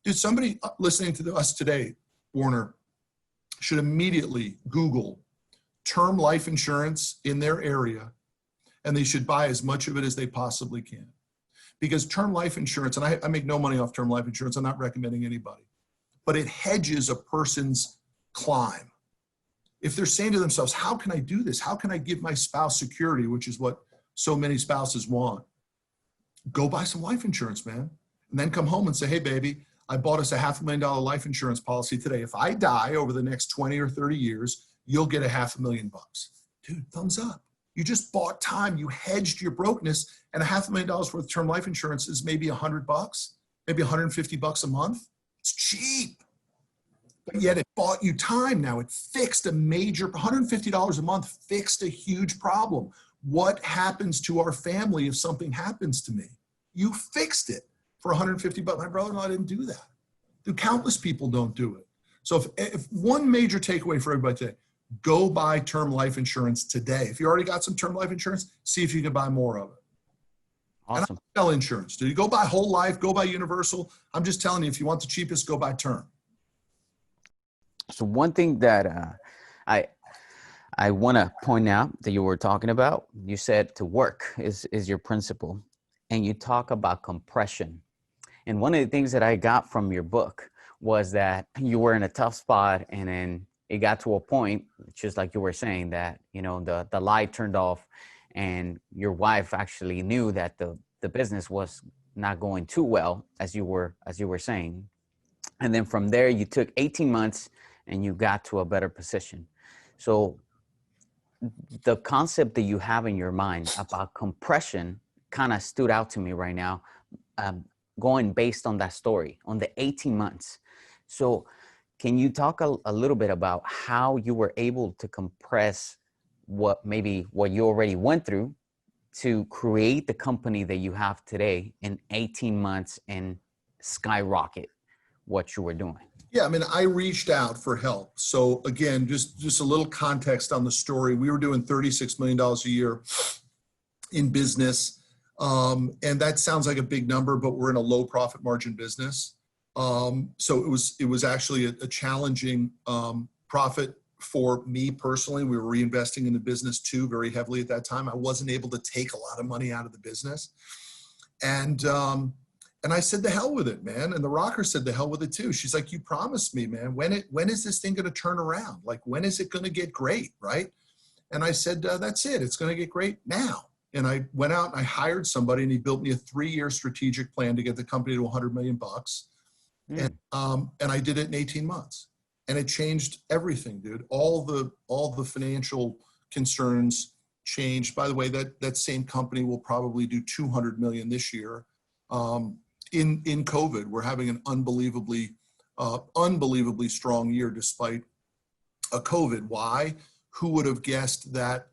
Dude, somebody listening to us today, Warner, should immediately Google term life insurance in their area, and they should buy as much of it as they possibly can. Because term life insurance, and I make no money off term life insurance, I'm not recommending anybody, but it hedges a person's climb. If they're saying to themselves, how can I do this? How can I give my spouse security, which is what so many spouses want? Go buy some life insurance, man. And then come home and say, hey, baby, I bought us a $500,000 life insurance policy today. If I die over the next 20 or 30 years, you'll get $500,000. Dude, thumbs up. You just bought time. You hedged your brokenness, and $500,000 worth of term life insurance is maybe $100, maybe $150 a month. It's cheap. But yet it bought you time now. It fixed a major, $150 a month fixed a huge problem. What happens to our family if something happens to me? You fixed it for $150. My brother-in-law didn't do that. Countless people don't do it. So if one major takeaway for everybody today, go buy term life insurance today. If you already got some term life insurance, see if you can buy more of it. Awesome. And I sell insurance. Do you go buy whole life, go buy universal? I'm just telling you, if you want the cheapest, go buy term. So one thing that I I want to point out that you were talking about, you said to work is your principle, and you talk about compression. And one of the things that I got from your book was that you were in a tough spot, and then it got to a point, just like you were saying, that, you know, the light turned off, and your wife actually knew that the business was not going too well, as you were saying. And then from there, you took 18 months and you got to a better position. So the concept that you have in your mind about compression kind of stood out to me right now, um, going based on that story, on the 18 months. So can you talk a little bit about how you were able to compress what you already went through to create the company that you have today in 18 months and skyrocket what you were doing? Yeah, I mean, I reached out for help. So again, just a little context on the story. We were doing $36 million a year in business. And that sounds like a big number, but we're in a low profit margin business. So it was actually a challenging profit for me personally. We were reinvesting in the business too, very heavily at that time. I wasn't able to take a lot of money out of the business. And I said, the hell with it, man. And the rocker said, the hell with it too. She's like, you promised me, man. When is this thing going to turn around? Like, when is it going to get great, right? And I said, that's it. It's going to get great now. And I went out and I hired somebody, and he built me a 3-year strategic plan to get the company to 100 million bucks. And I did it in 18 months. And it changed everything, dude. All the financial concerns changed. By the way, that same company will probably do 200 million this year. In COVID, we're having an unbelievably strong year despite a COVID. Why? Who would have guessed that,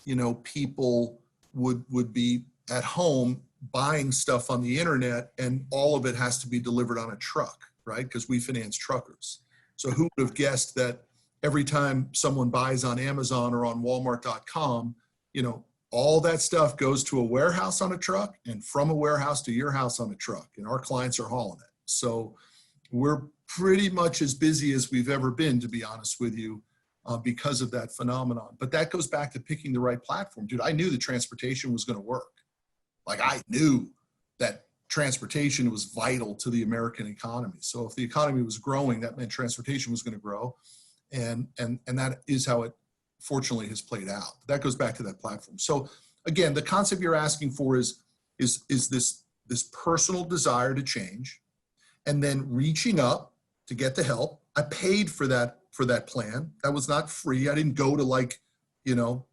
you know, people would be at home buying stuff on the internet, and all of it has to be delivered on a truck, right? Because we finance truckers. So who would have guessed that every time someone buys on Amazon or on Walmart.com, you know, all that stuff goes to a warehouse on a truck, and from a warehouse to your house on a truck, and our clients are hauling it. So we're pretty much as busy as we've ever been, to be honest with you, because of that phenomenon. But that goes back to picking the right platform. Dude, I knew the transportation was going to work. Like, I knew that transportation was vital to the American economy. So if the economy was growing, that meant transportation was going to grow. And that is how it fortunately has played out. That goes back to that platform. So again, the concept you're asking for is this personal desire to change, and then reaching up to get the help. I paid for that plan. That was not free. I didn't go to, like, you know,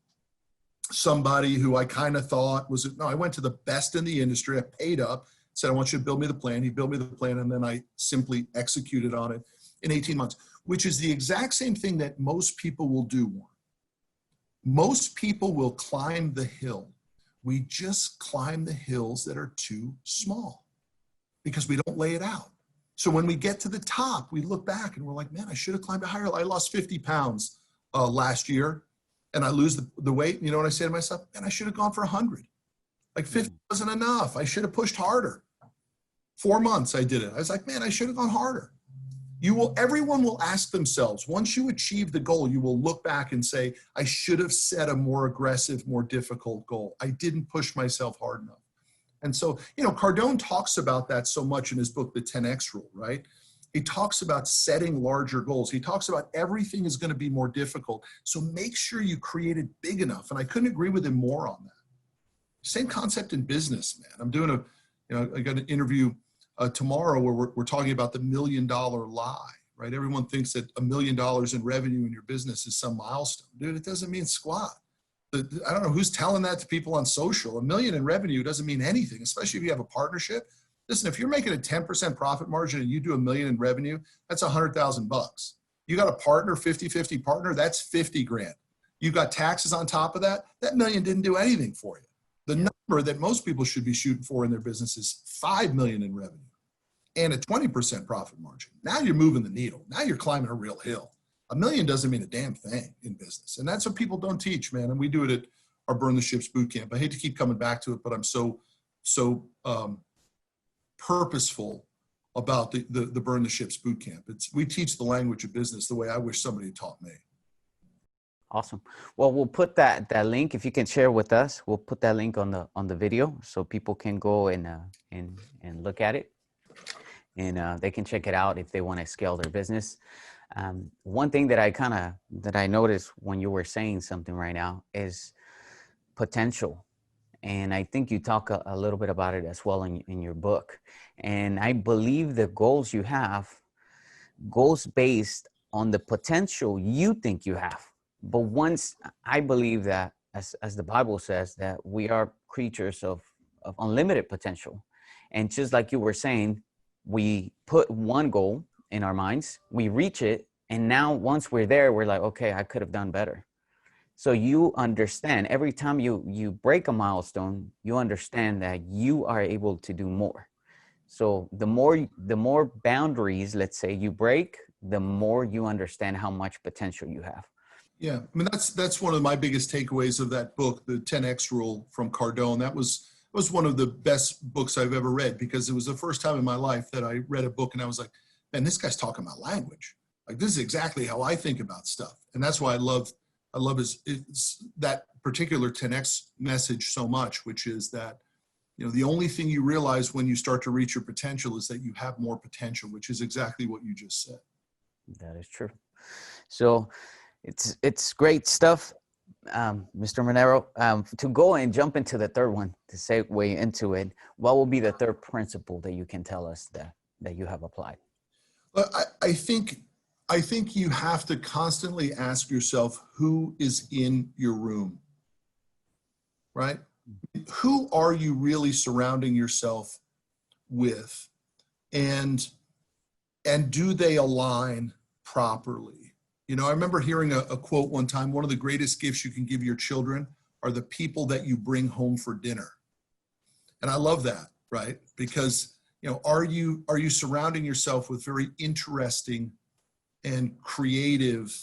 somebody who I kind of thought was, no, I went to the best in the industry. I paid up, said, I want you to build me the plan. He built me the plan, and then I simply executed on it in 18 months, which is the exact same thing that most people will do, Warren. Most people will climb the hill. We just climb the hills that are too small because we don't lay it out. So when we get to the top, we look back and we're like, man, I should have climbed higher. I lost 50 pounds last year, and I lose the weight. You know what I say to myself? Man, I should have gone for 100. Like 50 wasn't enough. I should have pushed harder. 4 months I did it. I was like, man, I should have gone harder. Everyone will ask themselves, once you achieve the goal, you will look back and say, I should have set a more aggressive, more difficult goal. I didn't push myself hard enough. And so, you know, Cardone talks about that so much in his book, The 10X Rule, right? He talks about setting larger goals. He talks about everything is going to be more difficult. So make sure you create it big enough. And I couldn't agree with him more on that. Same concept in business, man. I'm doing I got an interview tomorrow where we're talking about the $1 million lie, right? Everyone thinks that $1 million in revenue in your business is some milestone. Dude, it doesn't mean squat. I don't know who's telling that to people on social. $1 million in revenue doesn't mean anything, especially if you have a partnership. Listen, if you're making a 10% profit margin and you do $1 million in revenue, that's $100,000. You got a partner, 50-50 partner, that's 50 grand. You got taxes on top of that. That $1 million didn't do anything for you. The number that most people should be shooting for in their business is $5 million in revenue and a 20% profit margin. Now you're moving the needle. Now you're climbing a real hill. $1 million doesn't mean a damn thing in business. And that's what people don't teach, man. And we do it at our Burn the Ships boot camp. I hate to keep coming back to it, but I'm so purposeful about the Burn the Ships boot camp. We teach the language of business the way I wish somebody had taught me. Awesome. Well, we'll put that link, if you can share with us, we'll put that link on the video so people can go and look at it, and they can check it out if they want to scale their business. One thing that I noticed when you were saying something right now is potential. And I think you talk a little bit about it as well in your book. And I believe the goals you have, goals based on the potential you think you have. But once, I believe that, as the Bible says, that we are creatures of unlimited potential. And just like you were saying, we put one goal in our minds, we reach it, and now once we're there, we're like, okay, I could have done better. So you understand every time you break a milestone, you understand that you are able to do more. So the more boundaries, let's say, you break, the more you understand how much potential you have. Yeah, I mean, that's one of my biggest takeaways of that book, the 10X Rule from Cardone. That was one of the best books I've ever read, because it was the first time in my life that I read a book and I was like, man, this guy's talking about language. Like, this is exactly how I think about stuff. And that's why I love that particular 10X message so much, which is that, you know, the only thing you realize when you start to reach your potential is that you have more potential, which is exactly what you just said. That is true. So it's great stuff, Mr. Manero. To go and jump into the third one, to segue into it, what will be the third principle that you can tell us that you have applied? I think you have to constantly ask yourself, who is in your room, right? Who are you really surrounding yourself with? And do they align properly? You know, I remember hearing a quote one time: one of the greatest gifts you can give your children are the people that you bring home for dinner. And I love that, right? Because, you know, are you surrounding yourself with very interesting and creative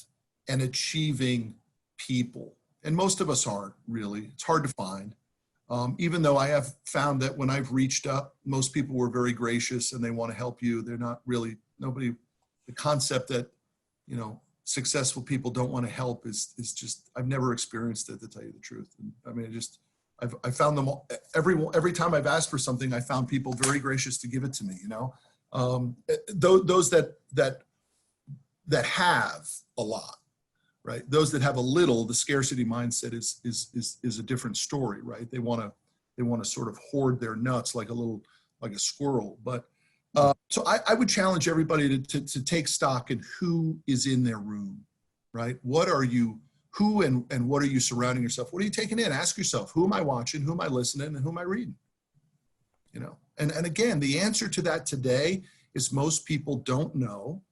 and achieving people? And most of us aren't, really. It's hard to find. Even though I have found that when I've reached up, most people were very gracious and they want to help you. They're not really, the concept that, you know, successful people don't want to help is just, I've never experienced it, to tell you the truth. And I mean, I found them all, every time I've asked for something, I found people very gracious to give it to me, you know. Those that have a lot, right? Those that have a little, the scarcity mindset is a different story, right? They want to sort of hoard their nuts like a squirrel. But so I would challenge everybody to take stock in who is in their room, right? Who and what are you surrounding yourself? What are you taking in? Ask yourself, who am I watching? Who am I listening? And who am I reading? You know, and again, the answer to that today is most people don't know,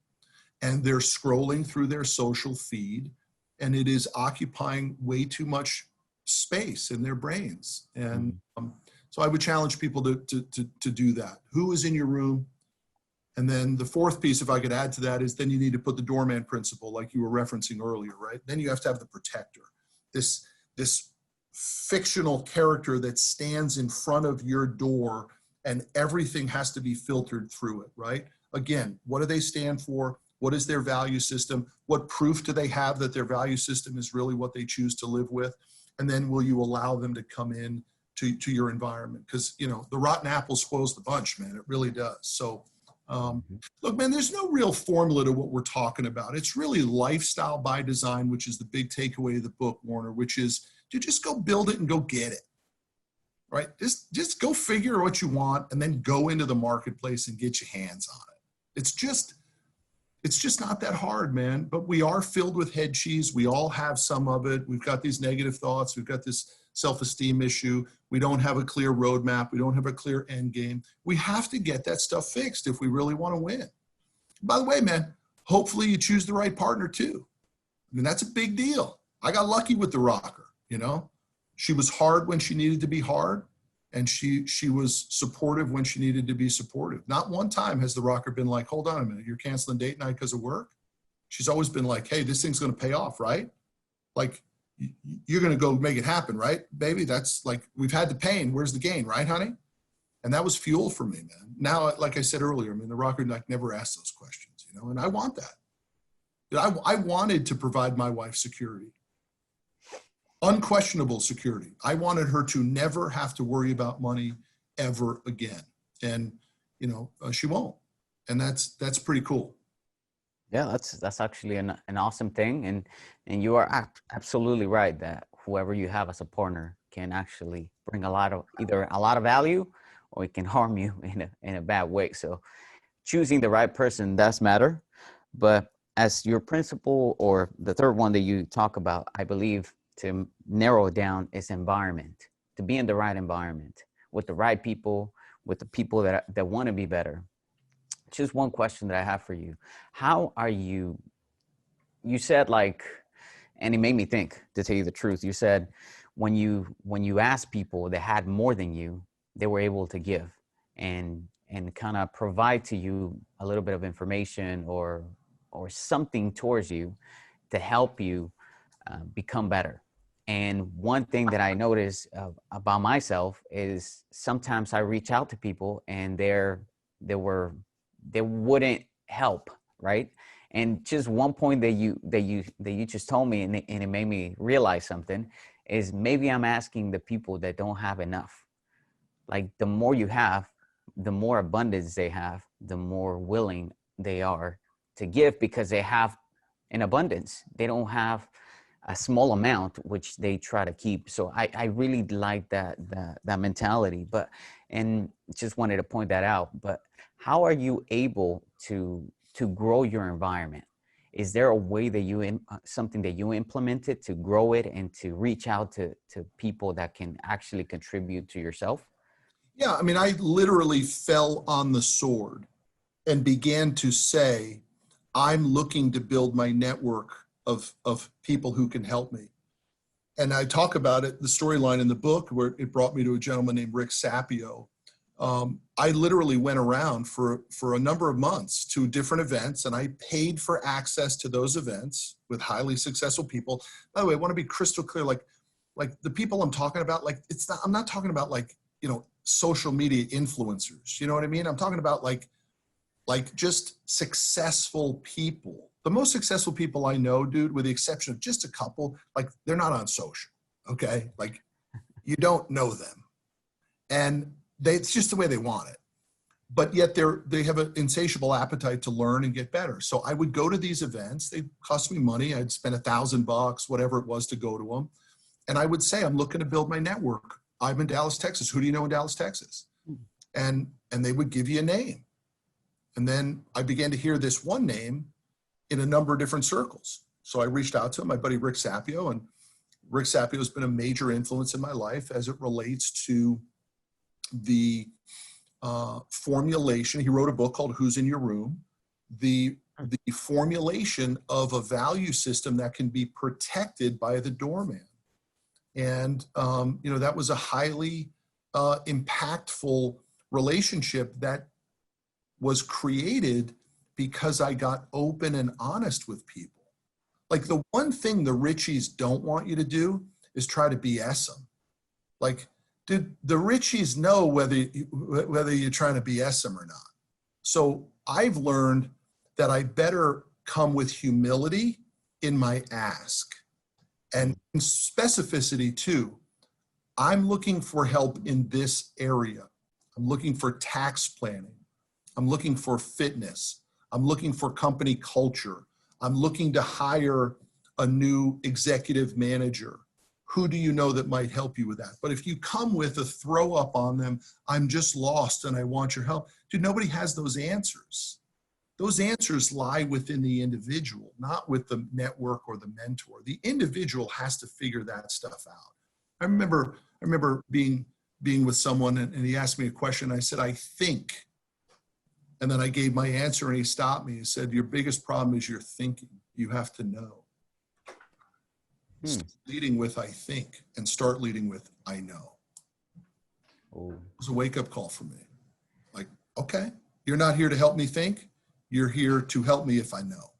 and they're scrolling through their social feed, and it is occupying way too much space in their brains. And so I would challenge people to do that. Who is in your room? And then the fourth piece, if I could add to that, is then you need to put the doorman principle, like you were referencing earlier, right? Then you have to have the protector, this fictional character that stands in front of your door, and everything has to be filtered through it, right? Again, what do they stand for? What is their value system? What proof do they have that their value system is really what they choose to live with? And then will you allow them to come in to your environment? Because, you know, the rotten apple spoils the bunch, man. It really does. So, look, man, there's no real formula to what we're talking about. It's really lifestyle by design, which is the big takeaway of the book, Warner, which is to just go build it and go get it, right? Just go figure what you want and then go into the marketplace and get your hands on it. It's just not that hard, man. But we are filled with head cheese. We all have some of it. We've got these negative thoughts. We've got this self-esteem issue. We don't have a clear roadmap. We don't have a clear end game. We have to get that stuff fixed if we really want to win. By the way, man, hopefully you choose the right partner too. I mean, that's a big deal. I got lucky with the rocker, you know. She was hard when she needed to be hard, and she was supportive when she needed to be supportive. Not one time has the rocker been like, hold on a minute, you're canceling date night because of work. She's always been like, hey, this thing's going to pay off, right? Like, you're going to go make it happen, right, baby? That's like, we've had the pain. Where's the gain, right, honey? And that was fuel for me, man. Now, like I said earlier, I mean, the rocker like never asked those questions, you know, and I want that. I wanted to provide my wife security. Unquestionable security. I wanted her to never have to worry about money ever again. And, she won't. And that's pretty cool. Yeah, that's actually an awesome thing, and you are absolutely right that whoever you have as a partner can actually bring either a lot of value, or it can harm you in a bad way. So choosing the right person does matter. But as your principle, or the third one that you talk about, I believe to narrow it down is environment. To be in the right environment with the right people, with the people that want to be better. Just one question that I have for you. How are you said, like, and it made me think, to tell you the truth. You said when you asked people that had more than you, they were able to give and kind of provide to you a little bit of information or something towards you to help you become better. And one thing that I notice about myself is sometimes I reach out to people and they wouldn't help, right? And just one point that you just told me, and it made me realize something, is maybe I'm asking the people that don't have enough. Like, the more you have, the more abundance they have, the more willing they are to give, because they have an abundance. They don't have a small amount which they try to keep. So I really like that mentality. But, and just wanted to point that out. But how are you able to grow your environment? Is there a way that something that you implemented to grow it and to reach out to people that can actually contribute to yourself? Yeah, I mean, I literally fell on the sword and began to say, I'm looking to build my network of people who can help me. And I talk about it, the storyline in the book, where it brought me to a gentleman named Rick Sapio. I literally went around for a number of months to different events, and I paid for access to those events with highly successful people. By the way, I want to be crystal clear, like the people I'm talking about, like, I'm not talking about like, social media influencers. You know what I mean? I'm talking about like just successful people. The most successful people I know, dude, with the exception of just a couple, like, they're not on social. Okay. Like, you don't know them, and it's just the way they want it. But yet they have an insatiable appetite to learn and get better. So I would go to these events. They cost me money. I'd spend $1,000, whatever it was, to go to them. And I would say, I'm looking to build my network. I'm in Dallas, Texas. Who do you know in Dallas, Texas? And they would give you a name. And then I began to hear this one name in a number of different circles. So I reached out to him, my buddy Rick Sapio, and Rick Sapio has been a major influence in my life as it relates to the formulation. He wrote a book called Who's in Your Room? The formulation of a value system that can be protected by the doorman. And, that was a highly impactful relationship that was created because I got open and honest with people. Like, the one thing the Richies don't want you to do is try to BS them. Like, dude, the Richies know whether you're trying to BS them or not. So I've learned that I better come with humility in my ask and specificity too. I'm looking for help in this area. I'm looking for tax planning. I'm looking for fitness. I'm looking for company culture. I'm looking to hire a new executive manager. Who do you know that might help you with that? But if you come with a throw up on them, I'm just lost and I want your help. Dude, nobody has those answers. Those answers lie within the individual, not with the network or the mentor. The individual has to figure that stuff out. I remember being with someone, and he asked me a question. I said, I think. And then I gave my answer, and he stopped me. He said, your biggest problem is your thinking. You have to know. Stop leading with I think and start leading with I know. Oh. It was a wake-up call for me. Like, okay, you're not here to help me think. You're here to help me if I know.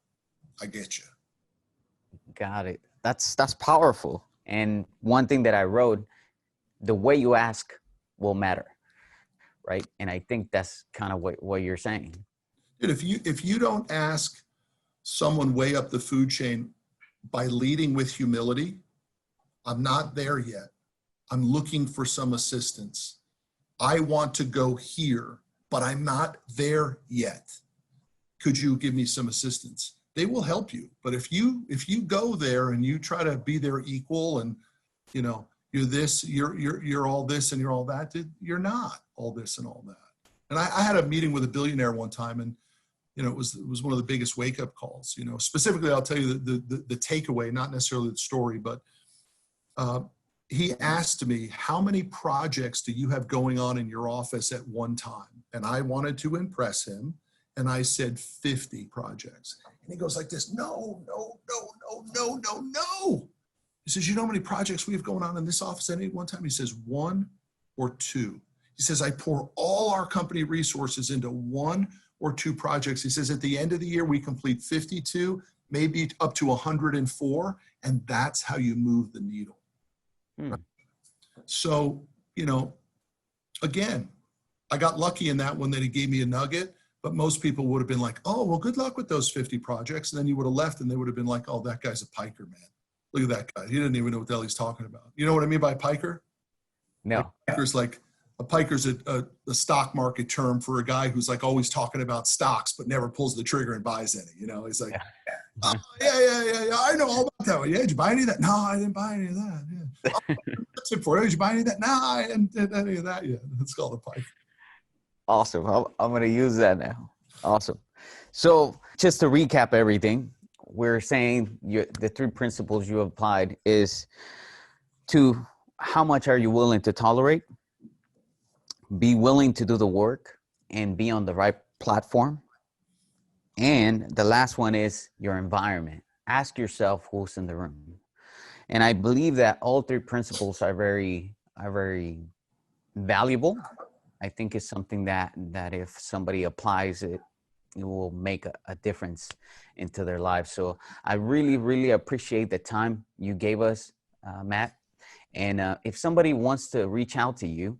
I get you. Got it. That's powerful. And one thing that I wrote, the way you ask will matter, right? And I think that's kind of what you're saying. Dude, if you don't ask someone way up the food chain by leading with humility, I'm not there yet. I'm looking for some assistance. I want to go here, but I'm not there yet. Could you give me some assistance? They will help you. But if you go there and you try to be their equal and, you know, you're this, you're all this and you're all that, you're not all this and all that. And I had a meeting with a billionaire one time, and you know, it was one of the biggest wake up calls. You know, specifically, I'll tell you the takeaway, not necessarily the story, but he asked me, how many projects do you have going on in your office at one time? And I wanted to impress him, and I said 50 projects. And he goes like this, no. He says, you know how many projects we have going on in this office at any one time? He says, 1 or 2. He says, I pour all our company resources into 1 or 2 projects. He says, at the end of the year, we complete 52, maybe up to 104, and that's how you move the needle. Right? So, you know, again, I got lucky in that one that he gave me a nugget, but most people would have been like, oh, well, good luck with those 50 projects. And then you would have left and they would have been like, oh, that guy's a piker, man. Look at that guy. He didn't even know what the hell he's talking about. You know what I mean by piker? No. A piker's a stock market term for a guy who's like always talking about stocks, but never pulls the trigger and buys any. You know, he's like, oh, yeah. I know all about that one. Yeah, did you buy any of that? No, I didn't buy any of that. Yeah. Oh, that's it for it. Did you buy any of that? No, I didn't do any of that yet. That's called a piker. Awesome. I'm going to use that now. Awesome. So just to recap everything, we're saying the 3 principles you applied is to how much are you willing to tolerate, be willing to do the work, and be on the right platform. And the last one is your environment. Ask yourself who's in the room. And I believe that all 3 principles are very valuable. I think it's something that if somebody applies it, it will make a difference into their lives. So I really appreciate the time you gave us, Matt. And if somebody wants to reach out to you,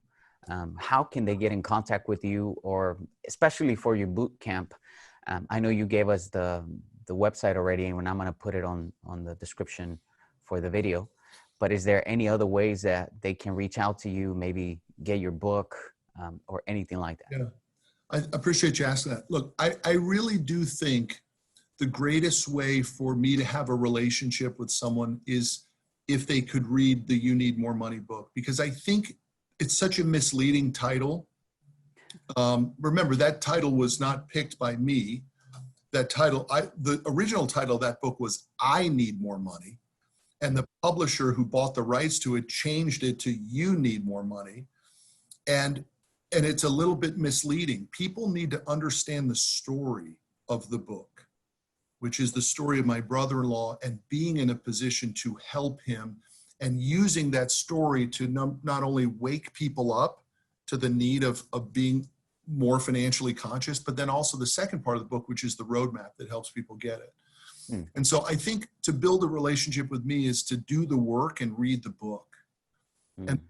how can they get in contact with you, or especially for your boot camp? I know you gave us the website already, and I'm going to put it on the description for the video. But is there any other ways that they can reach out to you, maybe get your book or anything like that? Yeah, I appreciate you asking that. Look, I really do think the greatest way for me to have a relationship with someone is if they could read the You Need More Money book, because I think it's such a misleading title. Remember, that title was not picked by me. That title, the original title of that book was I Need More Money. And the publisher who bought the rights to it changed it to You Need More Money. And it's a little bit misleading. People need to understand the story of the book, which is the story of my brother-in-law and being in a position to help him, and using that story to not only wake people up to the need of being more financially conscious, but then also the second part of the book, which is the roadmap that helps people get it. And so I think to build a relationship with me is to do the work and read the book. And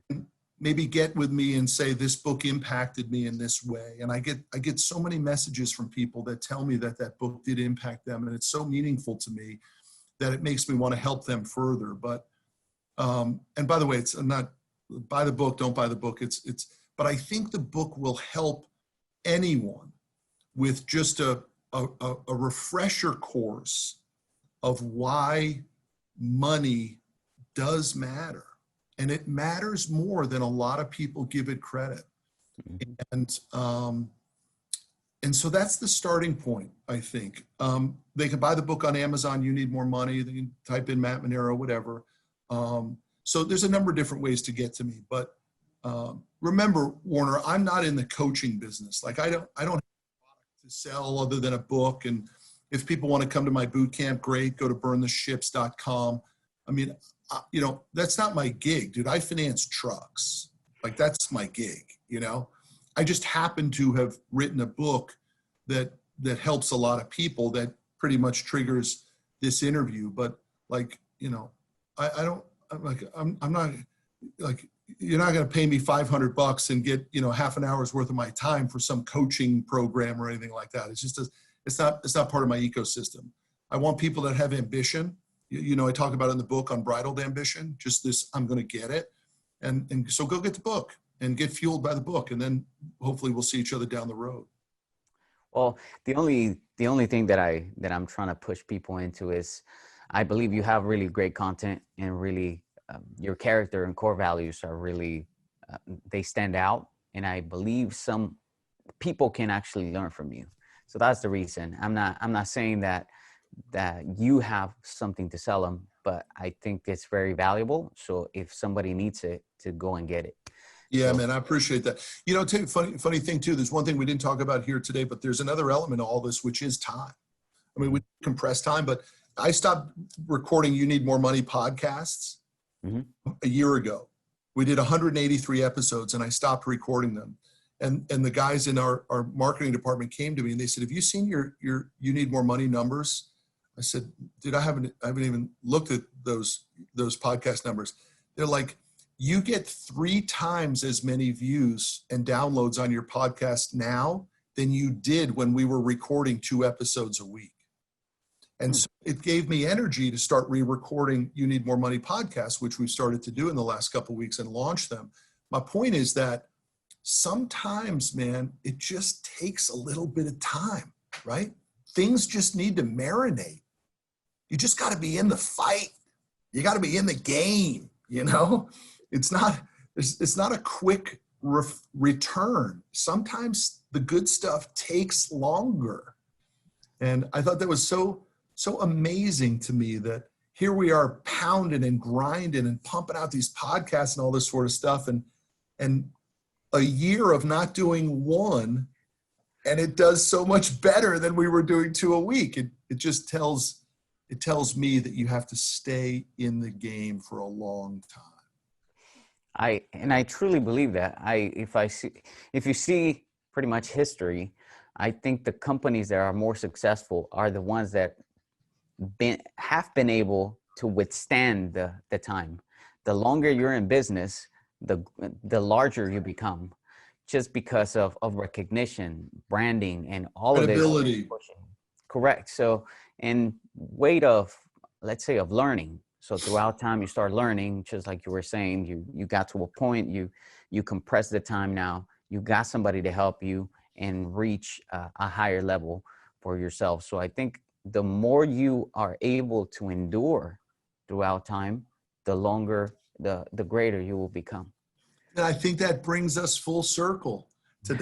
maybe get with me and say, this book impacted me in this way. And I get so many messages from people that tell me that book did impact them. And it's so meaningful to me that it makes me want to help them further. But, and by the way, I'm not buy the book, don't buy the book. But I think the book will help anyone with just a refresher course of why money does matter. And it matters more than a lot of people give it credit. And so that's the starting point, I think. They can buy the book on Amazon, You Need More Money. They can type in Matt Manero, whatever. So there's a number of different ways to get to me. But remember, Warner, I'm not in the coaching business. Like I don't have a product to sell other than a book. And if people want to come to my boot camp, great. Go to burntheships.com. I mean, you know, that's not my gig, dude. I finance trucks. Like that's my gig, you know. I just happen to have written a book that helps a lot of people that pretty much triggers this interview. But like, you know, I'm not like, you're not going to pay me $500 and get, you know, half an hour's worth of my time for some coaching program or anything like that. It's just it's not part of my ecosystem. I want people that have ambition. I talk about in the book, Unbridled Ambition, just this, I'm going to get it. And so go get the book and get fueled by the book. And then hopefully we'll see each other down the road. Well, the only thing that I'm trying to push people into is, I believe you have really great content, and really your character and core values are really they stand out, and I believe some people can actually learn from you. So that's the reason. I'm not saying that you have something to sell them, but I think it's very valuable. So if somebody needs it, to go and get it. Yeah, So, man, I appreciate that. Funny thing too, there's one thing we didn't talk about here today, but there's another element of all this, which is time. I mean, we compress time, but I stopped recording You Need More Money podcasts a year ago. We did 183 episodes and I stopped recording them. And the guys in our marketing department came to me and they said, have you seen your You Need More Money numbers? I said, dude, I haven't even looked at those podcast numbers. They're like, you get 3 times as many views and downloads on your podcast now than you did when we were recording 2 episodes a week. And so it gave me energy to start re-recording You Need More Money podcasts, which we've started to do in the last couple of weeks and launch them. My point is that sometimes, man, it just takes a little bit of time, right? Things just need to marinate. You just got to be in the fight. You got to be in the game, It's not a quick return. Sometimes the good stuff takes longer. And I thought that was so amazing to me that here we are pounding and grinding and pumping out these podcasts and all this sort of stuff. And a year of not doing one, and it does so much better than we were doing 2 a week. It just tells me that you have to stay in the game for a long time. I truly believe that. If you see pretty much history, I think the companies that are more successful are the ones that have been able to withstand the time. The longer you're in business, the larger you become, just because of recognition, branding, and all Credibility. of this. Correct. So, and weight of, let's say, of learning. So throughout time, you start learning, just like you were saying, you got to a point, you compress the time now, you got somebody to help you and reach a higher level for yourself. So I think the more you are able to endure throughout time, the longer, the greater you will become. And I think that brings us full circle to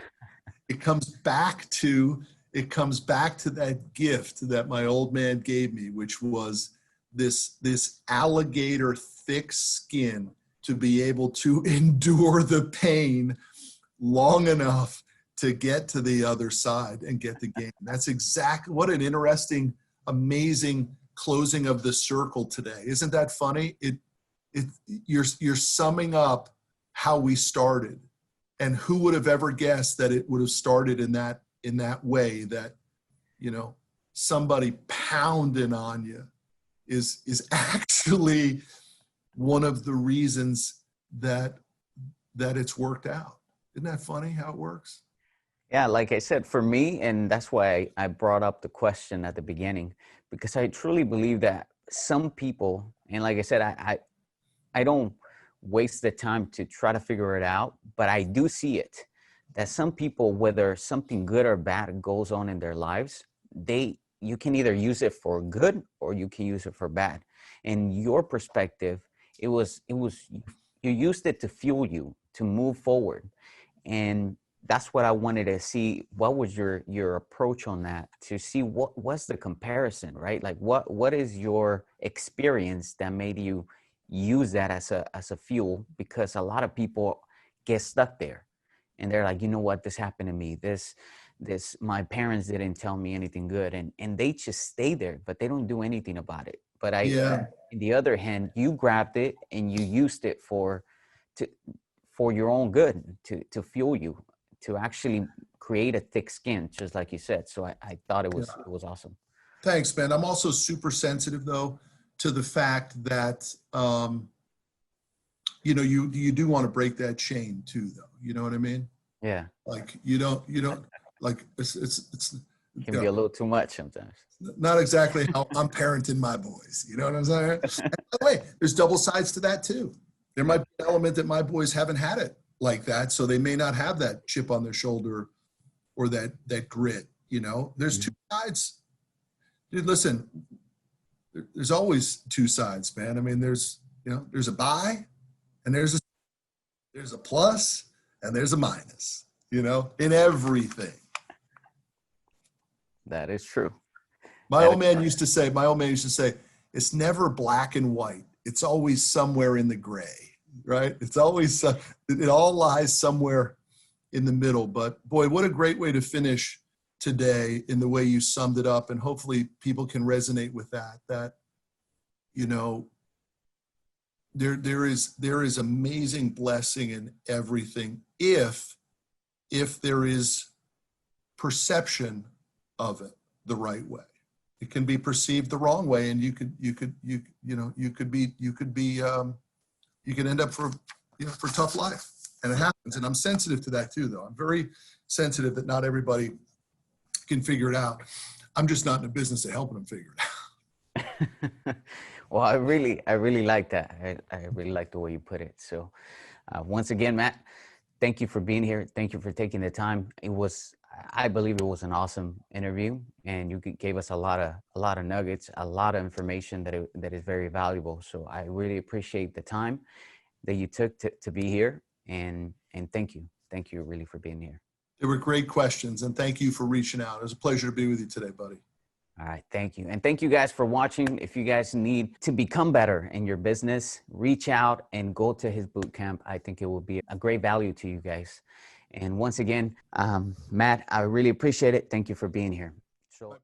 it comes back to that gift that my old man gave me, which was this alligator thick skin to be able to endure the pain long enough to get to the other side and get the game. That's exactly what an interesting, amazing closing of the circle today. Isn't that funny? You're summing up how we started, and who would have ever guessed that it would have started in that way, that somebody pounding on you is actually one of the reasons that it's worked out. Isn't that funny how it works? Yeah, like I said, for me, and that's why I brought up the question at the beginning, because I truly believe that some people, and like I said, I don't waste the time to try to figure it out, but I do see it, that some people, whether something good or bad goes on in their lives, you can either use it for good or you can use it for bad. In your perspective, it was you used it to fuel you to move forward. And that's what I wanted to see. What was your approach on that, to see what was the comparison, right? Like what is your experience that made you use that as a fuel? Because a lot of people get stuck there and they're like, you know what, this happened to me. This my parents didn't tell me anything good, and they just stay there, but they don't do anything about it. But on the other hand, you grabbed it and you used it for your own good, to fuel you, to actually create a thick skin, just like you said. So I thought it was awesome. Thanks, man. I'm also super sensitive though to the fact that you do want to break that chain too, though. You know what I mean? Yeah. Like you don't like it's Can be a little too much sometimes. Not exactly how I'm parenting my boys. You know what I'm saying? And by the way, there's double sides to that too. There might be an element that my boys haven't had it like that, so they may not have that chip on their shoulder or that grit. You know, there's two sides. Dude, listen, there's always two sides, man. I mean, there's a buy, and there's a plus, and there's a minus. You know, in everything. That is true. My old man used to say, it's never black and white. It's always somewhere in the gray, right? It's always, it all lies somewhere in the middle. But boy, what a great way to finish today in the way you summed it up. And hopefully people can resonate with that, you know, there is amazing blessing in everything if there is perception of it the right way. It can be perceived the wrong way, and you could end up for tough life, and it happens. And I'm sensitive to that too, though. I'm very sensitive that not everybody can figure it out. I'm just not in the business of helping them figure it out. Well, I really like that. I really like the way you put it. So once again, Matt, thank you for being here. Thank you for taking the time. I believe it was an awesome interview, and you gave us a lot of nuggets, a lot of information that is very valuable. So I really appreciate the time that you took to be here, and thank you really for being here. They were great questions, and thank you for reaching out. It was a pleasure to be with you today, buddy. All right, thank you. And thank you guys for watching. If you guys need to become better in your business, reach out and go to his boot camp. I think it will be a great value to you guys. And once again, Matt, I really appreciate it. Thank you for being here. So.